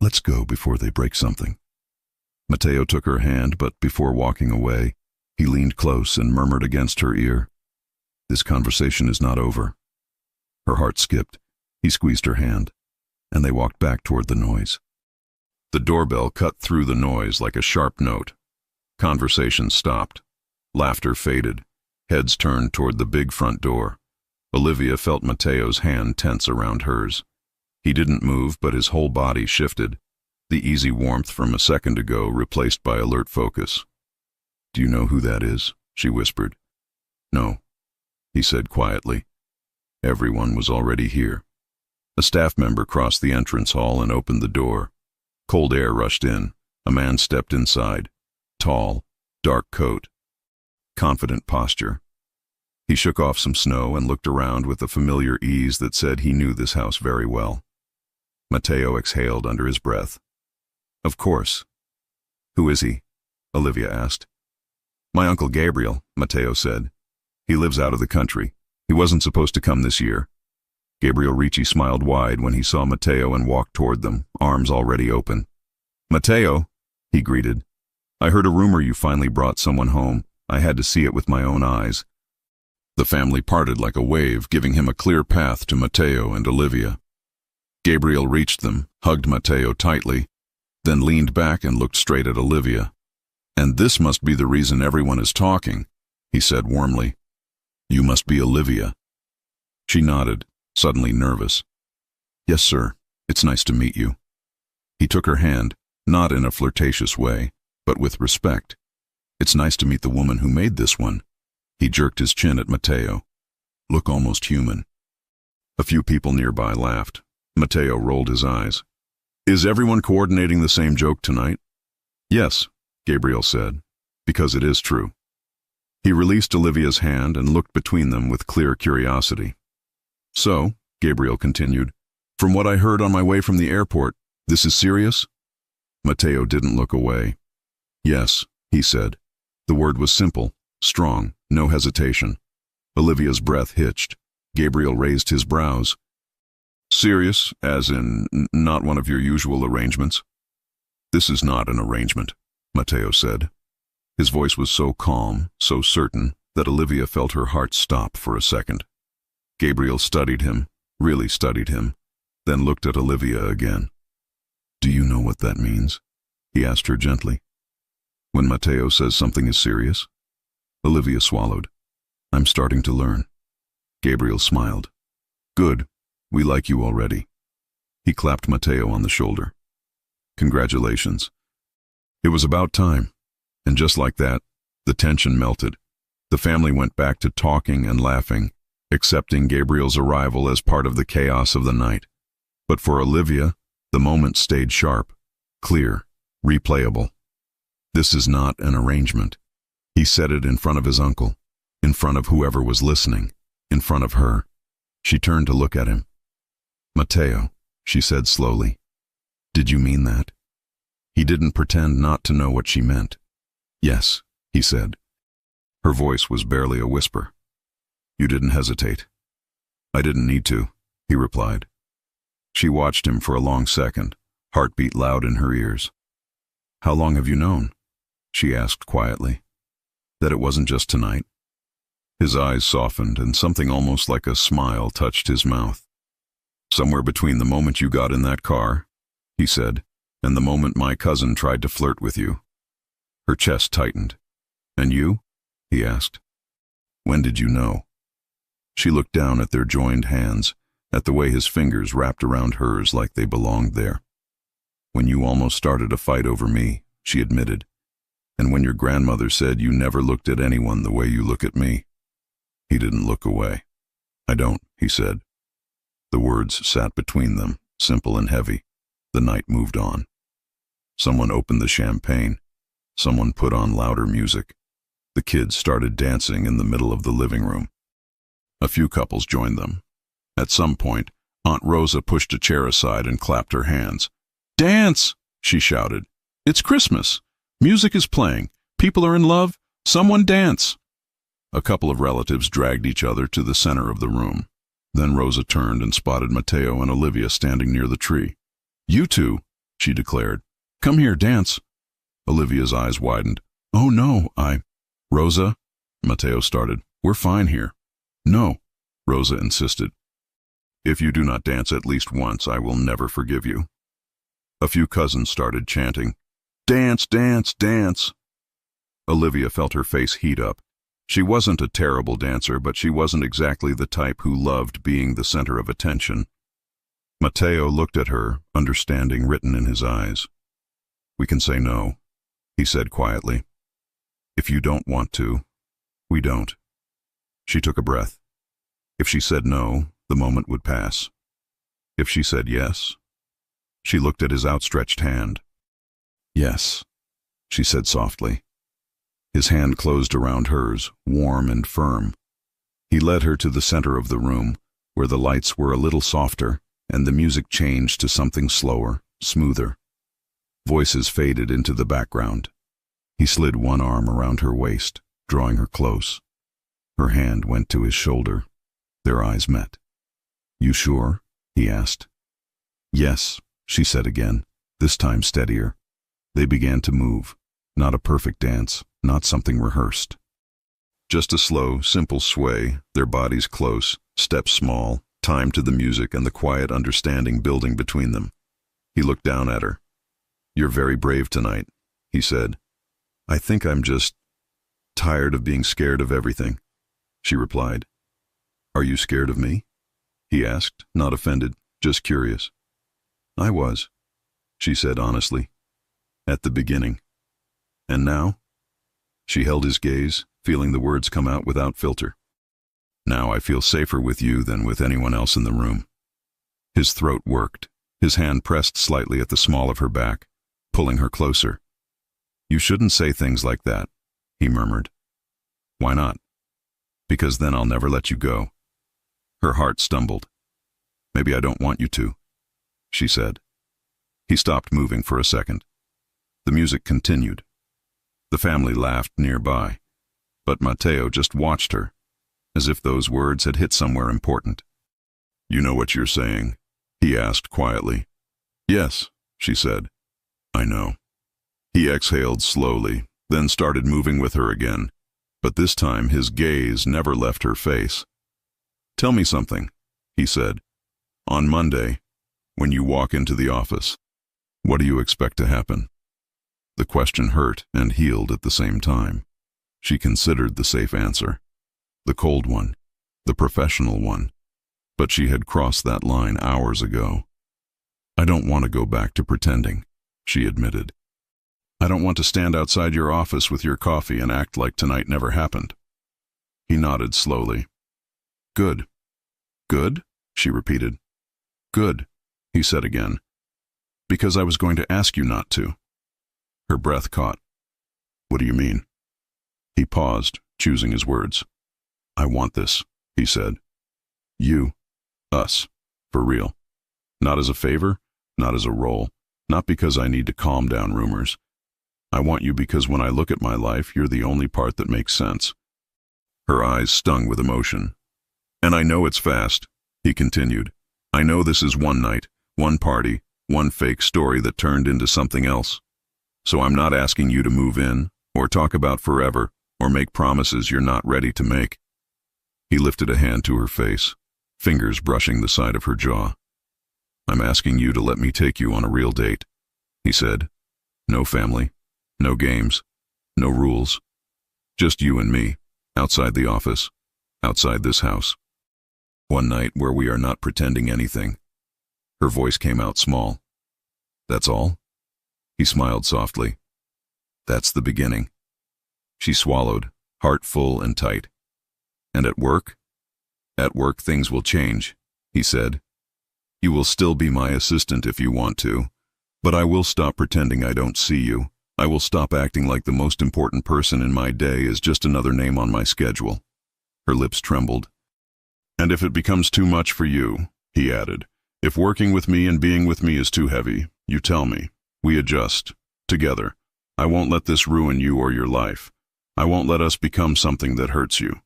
"Let's go before they break something." Matteo took her hand, but before walking away, he leaned close and murmured against her ear, "This conversation is not over." Her heart skipped. He squeezed her hand, and they walked back toward the noise. The doorbell cut through the noise like a sharp note. Conversation stopped. Laughter faded. Heads turned toward the big front door. Olivia felt Matteo's hand tense around hers. He didn't move, but his whole body shifted, the easy warmth from a second ago replaced by alert focus. "Do you know who that is?" she whispered. "No," he said quietly. Everyone was already here. A staff member crossed the entrance hall and opened the door. Cold air rushed in. A man stepped inside. Tall, dark coat, confident posture. He shook off some snow and looked around with a familiar ease that said he knew this house very well. Matteo exhaled under his breath. "Of course." "Who is he?" Olivia asked. "My Uncle Gabriel," Matteo said. "He lives out of the country. He wasn't supposed to come this year." Gabriel Ricci smiled wide when he saw Matteo and walked toward them, arms already open. "Matteo," he greeted. "I heard a rumor you finally brought someone home. I had to see it with my own eyes." The family parted like a wave, giving him a clear path to Matteo and Olivia. Gabriel reached them, hugged Matteo tightly, then leaned back and looked straight at Olivia. "And this must be the reason everyone is talking," he said warmly. "You must be Olivia." She nodded, suddenly nervous. "Yes, sir. It's nice to meet you." He took her hand, not in a flirtatious way, but with respect. "It's nice to meet the woman who made this one." He jerked his chin at Matteo. "Look almost human." A few people nearby laughed. Matteo rolled his eyes. "Is everyone coordinating the same joke tonight?" "Yes," Gabriel said, "because it is true." He released Olivia's hand and looked between them with clear curiosity. "So," Gabriel continued, "from what I heard on my way from the airport, this is serious?" Matteo didn't look away. Yes, he said. The word was simple, strong, no hesitation. Olivia's breath hitched. Gabriel raised his brows. Serious, as in not one of your usual arrangements? This is not an arrangement, Matteo said. His voice was so calm, so certain, that Olivia felt her heart stop for a second. Gabriel studied him, really studied him, then looked at Olivia again. Do you know what that means? He asked her gently. When Matteo says something is serious? Olivia swallowed. I'm starting to learn. Gabriel smiled. Good. We like you already. He clapped Matteo on the shoulder. Congratulations. It was about time. And just like that, the tension melted. The family went back to talking and laughing, accepting Gabriel's arrival as part of the chaos of the night. But for Olivia, the moment stayed sharp, clear, replayable. This is not an arrangement. He said it in front of his uncle, in front of whoever was listening, in front of her. She turned to look at him. Matteo, she said slowly. Did you mean that? He didn't pretend not to know what she meant. Yes, he said. Her voice was barely a whisper. You didn't hesitate. I didn't need to, he replied. She watched him for a long second, heartbeat loud in her ears. How long have you known? She asked quietly. That it wasn't just tonight? His eyes softened and something almost like a smile touched his mouth. Somewhere between the moment you got in that car, he said, and the moment my cousin tried to flirt with you. Her chest tightened. And you? He asked. When did you know? She looked down at their joined hands, at the way his fingers wrapped around hers like they belonged there. When you almost started a fight over me, she admitted. And when your grandmother said you never looked at anyone the way you look at me. He didn't look away. I don't, he said. The words sat between them, simple and heavy. The night moved on. Someone opened the champagne. Someone put on louder music. The kids started dancing in the middle of the living room. A few couples joined them. At some point, Aunt Rosa pushed a chair aside and clapped her hands. Dance! She shouted. It's Christmas. Music is playing. People are in love. Someone dance. A couple of relatives dragged each other to the center of the room. Then Rosa turned and spotted Matteo and Olivia standing near the tree. You two, she declared. Come here, dance. Olivia's eyes widened. Oh no, Rosa, Matteo started. We're fine here. No, Rosa insisted. If you do not dance at least once, I will never forgive you. A few cousins started chanting, Dance, dance, dance. Olivia felt her face heat up. She wasn't a terrible dancer, but she wasn't exactly the type who loved being the center of attention. Matteo looked at her, understanding written in his eyes. We can say no, he said quietly. If you don't want to, we don't. She took a breath. If she said no, the moment would pass. If she said yes, she looked at his outstretched hand. Yes, she said softly. His hand closed around hers, warm and firm. He led her to the center of the room, where the lights were a little softer and the music changed to something slower, smoother. Voices faded into the background. He slid one arm around her waist, drawing her close. Her hand went to his shoulder. Their eyes met. You sure? He asked. Yes, she said again, this time steadier. They began to move. Not a perfect dance, not something rehearsed. Just a slow, simple sway, their bodies close, steps small, time to the music and the quiet understanding building between them. He looked down at her. You're very brave tonight, he said. I think I'm just tired of being scared of everything, she replied. Are you scared of me? He asked, not offended, just curious. I was, she said honestly. At the beginning. And now? She held his gaze, feeling the words come out without filter. Now I feel safer with you than with anyone else in the room. His throat worked. His hand pressed slightly at the small of her back, pulling her closer. You shouldn't say things like that, he murmured. Why not? Because then I'll never let you go. Her heart stumbled. Maybe I don't want you to, she said. He stopped moving for a second. The music continued. The family laughed nearby, but Matteo just watched her, as if those words had hit somewhere important. "You know what you're saying?" he asked quietly. "Yes," she said. "I know." He exhaled slowly, then started moving with her again, but this time his gaze never left her face. "Tell me something," he said. "On Monday, when you walk into the office, what do you expect to happen?" The question hurt and healed at the same time. She considered the safe answer, the cold one, the professional one, but she had crossed that line hours ago. "I don't want to go back to pretending," she admitted. "I don't want to stand outside your office with your coffee and act like tonight never happened." He nodded slowly. "Good." "Good?" she repeated. "Good," he said again. "Because I was going to ask you not to." Her breath caught. "What do you mean?" He paused, choosing his words. "I want this," he said. "You, us, for real. Not as a favor, not as a role, not because I need to calm down rumors. I want you because when I look at my life, you're the only part that makes sense." Her eyes stung with emotion. "And I know it's fast," he continued. "I know this is one night, one party, one fake story that turned into something else. So I'm not asking you to move in, or talk about forever, or make promises you're not ready to make." He lifted a hand to her face, fingers brushing the side of her jaw. "I'm asking you to let me take you on a real date," he said. "No family, no games, no rules. Just you and me, outside the office, outside this house. One night where we are not pretending anything." Her voice came out small. "That's all?" He smiled softly. "That's the beginning." She swallowed, heart full and tight. "And at work?" "At work things will change," he said. "You will still be my assistant if you want to, but I will stop pretending I don't see you. I will stop acting like the most important person in my day is just another name on my schedule." Her lips trembled. "And if it becomes too much for you," he added, "if working with me and being with me is too heavy, you tell me. We adjust, together. I won't let this ruin you or your life. I won't let us become something that hurts you."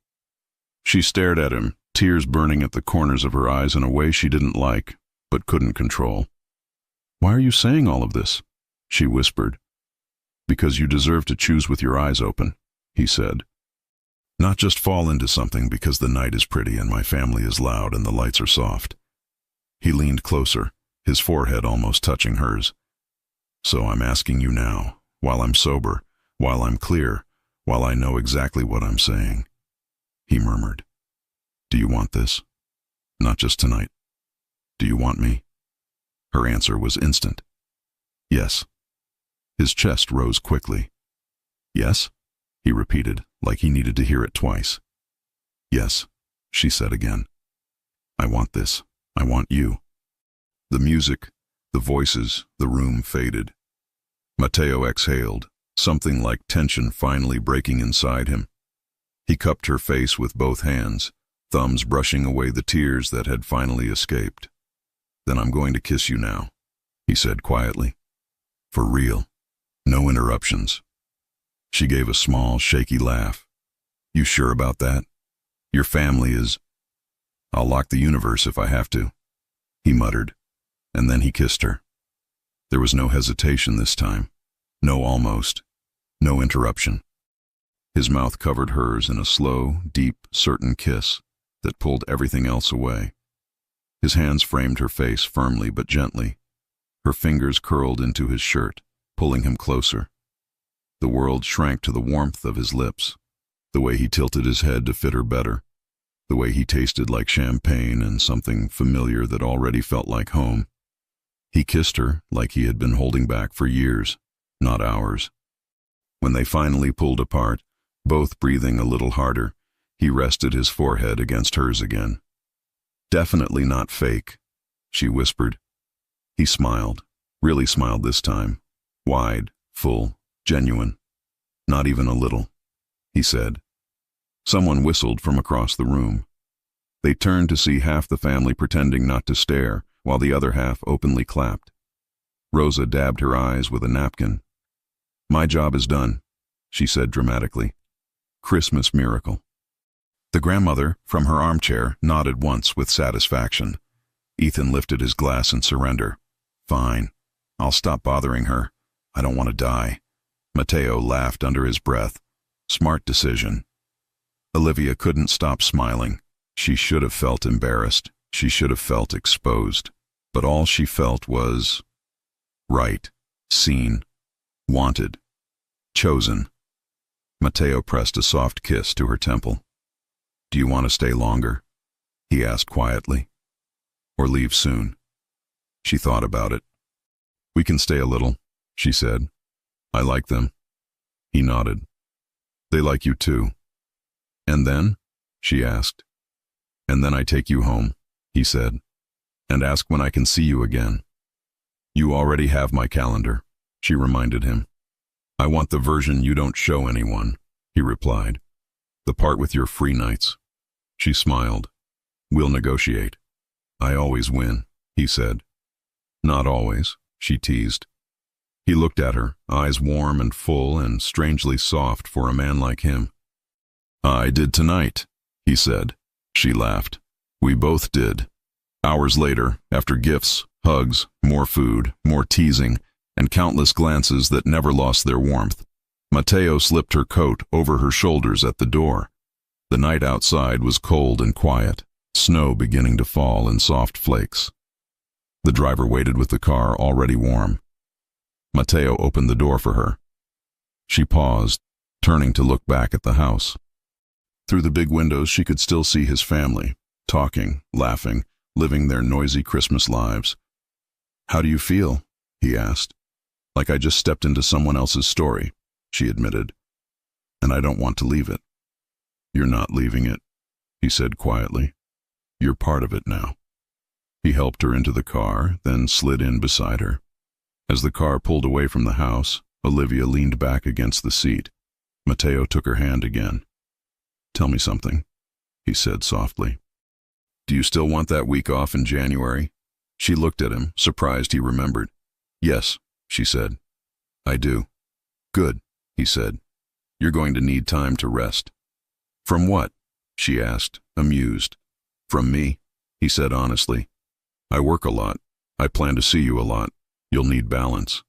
She stared at him, tears burning at the corners of her eyes in a way she didn't like, but couldn't control. "Why are you saying all of this?" she whispered. "Because you deserve to choose with your eyes open," he said. "Not just fall into something because the night is pretty and my family is loud and the lights are soft." He leaned closer, his forehead almost touching hers. "So I'm asking you now, while I'm sober, while I'm clear, while I know exactly what I'm saying." He murmured, "Do you want this? Not just tonight. Do you want me?" Her answer was instant. "Yes." His chest rose quickly. "Yes?" he repeated, like he needed to hear it twice. "Yes," she said again. "I want this. I want you." The music, the voices, the room faded. Matteo exhaled, something like tension finally breaking inside him. He cupped her face with both hands, thumbs brushing away the tears that had finally escaped. "Then I'm going to kiss you now," he said quietly. "For real. No interruptions." She gave a small, shaky laugh. "You sure about that? Your family is—" "I'll lock the universe if I have to," he muttered, and then he kissed her. There was no hesitation this time, no almost, no interruption. His mouth covered hers in a slow, deep, certain kiss that pulled everything else away. His hands framed her face firmly but gently. Her fingers curled into his shirt, pulling him closer. The world shrank to the warmth of his lips, the way he tilted his head to fit her better, the way he tasted like champagne and something familiar that already felt like home. He kissed her like he had been holding back for years, not hours. When they finally pulled apart, both breathing a little harder, he rested his forehead against hers again. "Definitely not fake," she whispered. He smiled, really smiled this time, wide, full, genuine. "Not even a little," he said. Someone whistled from across the room. They turned to see half the family pretending not to stare, while the other half openly clapped. Rosa dabbed her eyes with a napkin. "My job is done," she said dramatically. Christmas miracle. The grandmother, from her armchair, nodded once with satisfaction. Ethan lifted his glass in surrender. Fine. I'll stop bothering her. I don't want to die. Matteo laughed under his breath. Smart decision. Olivia couldn't stop smiling. She should have felt embarrassed. She should have felt exposed. But all she felt was right, seen, wanted, chosen. Matteo pressed a soft kiss to her temple. Do you want to stay longer? He asked quietly. Or leave soon? She thought about it. We can stay a little, she said. I like them. He nodded. They like you too. And then? She asked. And then I take you home, he said, and ask when I can see you again. You already have my calendar, she reminded him. I want the version you don't show anyone, he replied. The part with your free nights. She smiled. We'll negotiate. I always win, he said. Not always, she teased. He looked at her, eyes warm and full and strangely soft for a man like him. I did tonight, he said. She laughed. We both did. Hours later, after gifts, hugs, more food, more teasing, and countless glances that never lost their warmth, Matteo slipped her coat over her shoulders at the door. The night outside was cold and quiet, snow beginning to fall in soft flakes. The driver waited with the car already warm. Matteo opened the door for her. She paused, turning to look back at the house. Through the big windows she could still see his family, talking, laughing, living their noisy Christmas lives. How do you feel? He asked. Like I just stepped into someone else's story, she admitted. And I don't want to leave it. You're not leaving it, he said quietly. You're part of it now. He helped her into the car, then slid in beside her. As the car pulled away from the house, Olivia leaned back against the seat. Matteo took her hand again. Tell me something, he said softly. Do you still want that week off in January? She looked at him, surprised he remembered. Yes, she said. I do. Good, he said. You're going to need time to rest. From what? She asked, amused. From me, he said honestly. I work a lot. I plan to see you a lot. You'll need balance.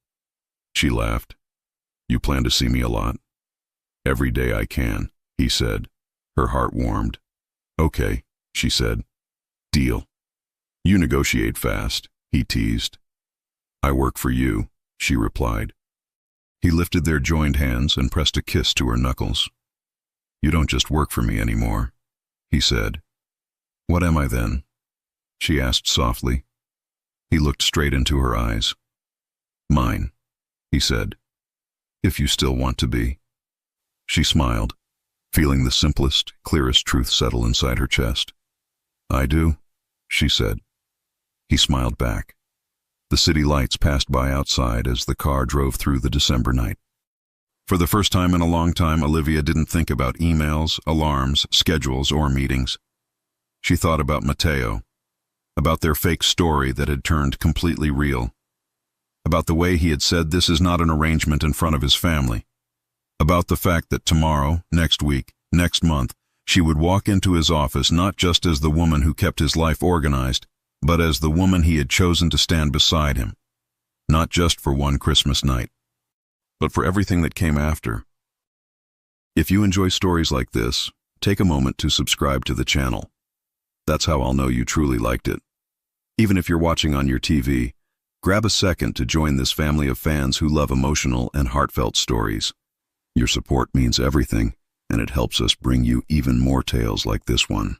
She laughed. You plan to see me a lot? Every day I can, he said. Her heart warmed. Okay, she said. Deal. You negotiate fast, he teased. I work for you, she replied. He lifted their joined hands and pressed a kiss to her knuckles. You don't just work for me anymore, he said. What am I then? She asked softly. He looked straight into her eyes. Mine, he said. If you still want to be. She smiled, feeling the simplest, clearest truth settle inside her chest. I do, she said. He smiled back. The city lights passed by outside as the car drove through the December night. For the first time in a long time, Olivia didn't think about emails, alarms, schedules, or meetings. She thought about Matteo, about their fake story that had turned completely real, about the way he had said this is not an arrangement in front of his family, about the fact that tomorrow, next week, next month, she would walk into his office not just as the woman who kept his life organized, but as the woman he had chosen to stand beside him, not just for one Christmas night, but for everything that came after. If you enjoy stories like this, take a moment to subscribe to the channel. That's how I'll know you truly liked it. Even if you're watching on your TV, grab a second to join this family of fans who love emotional and heartfelt stories. Your support means everything, and it helps us bring you even more tales like this one.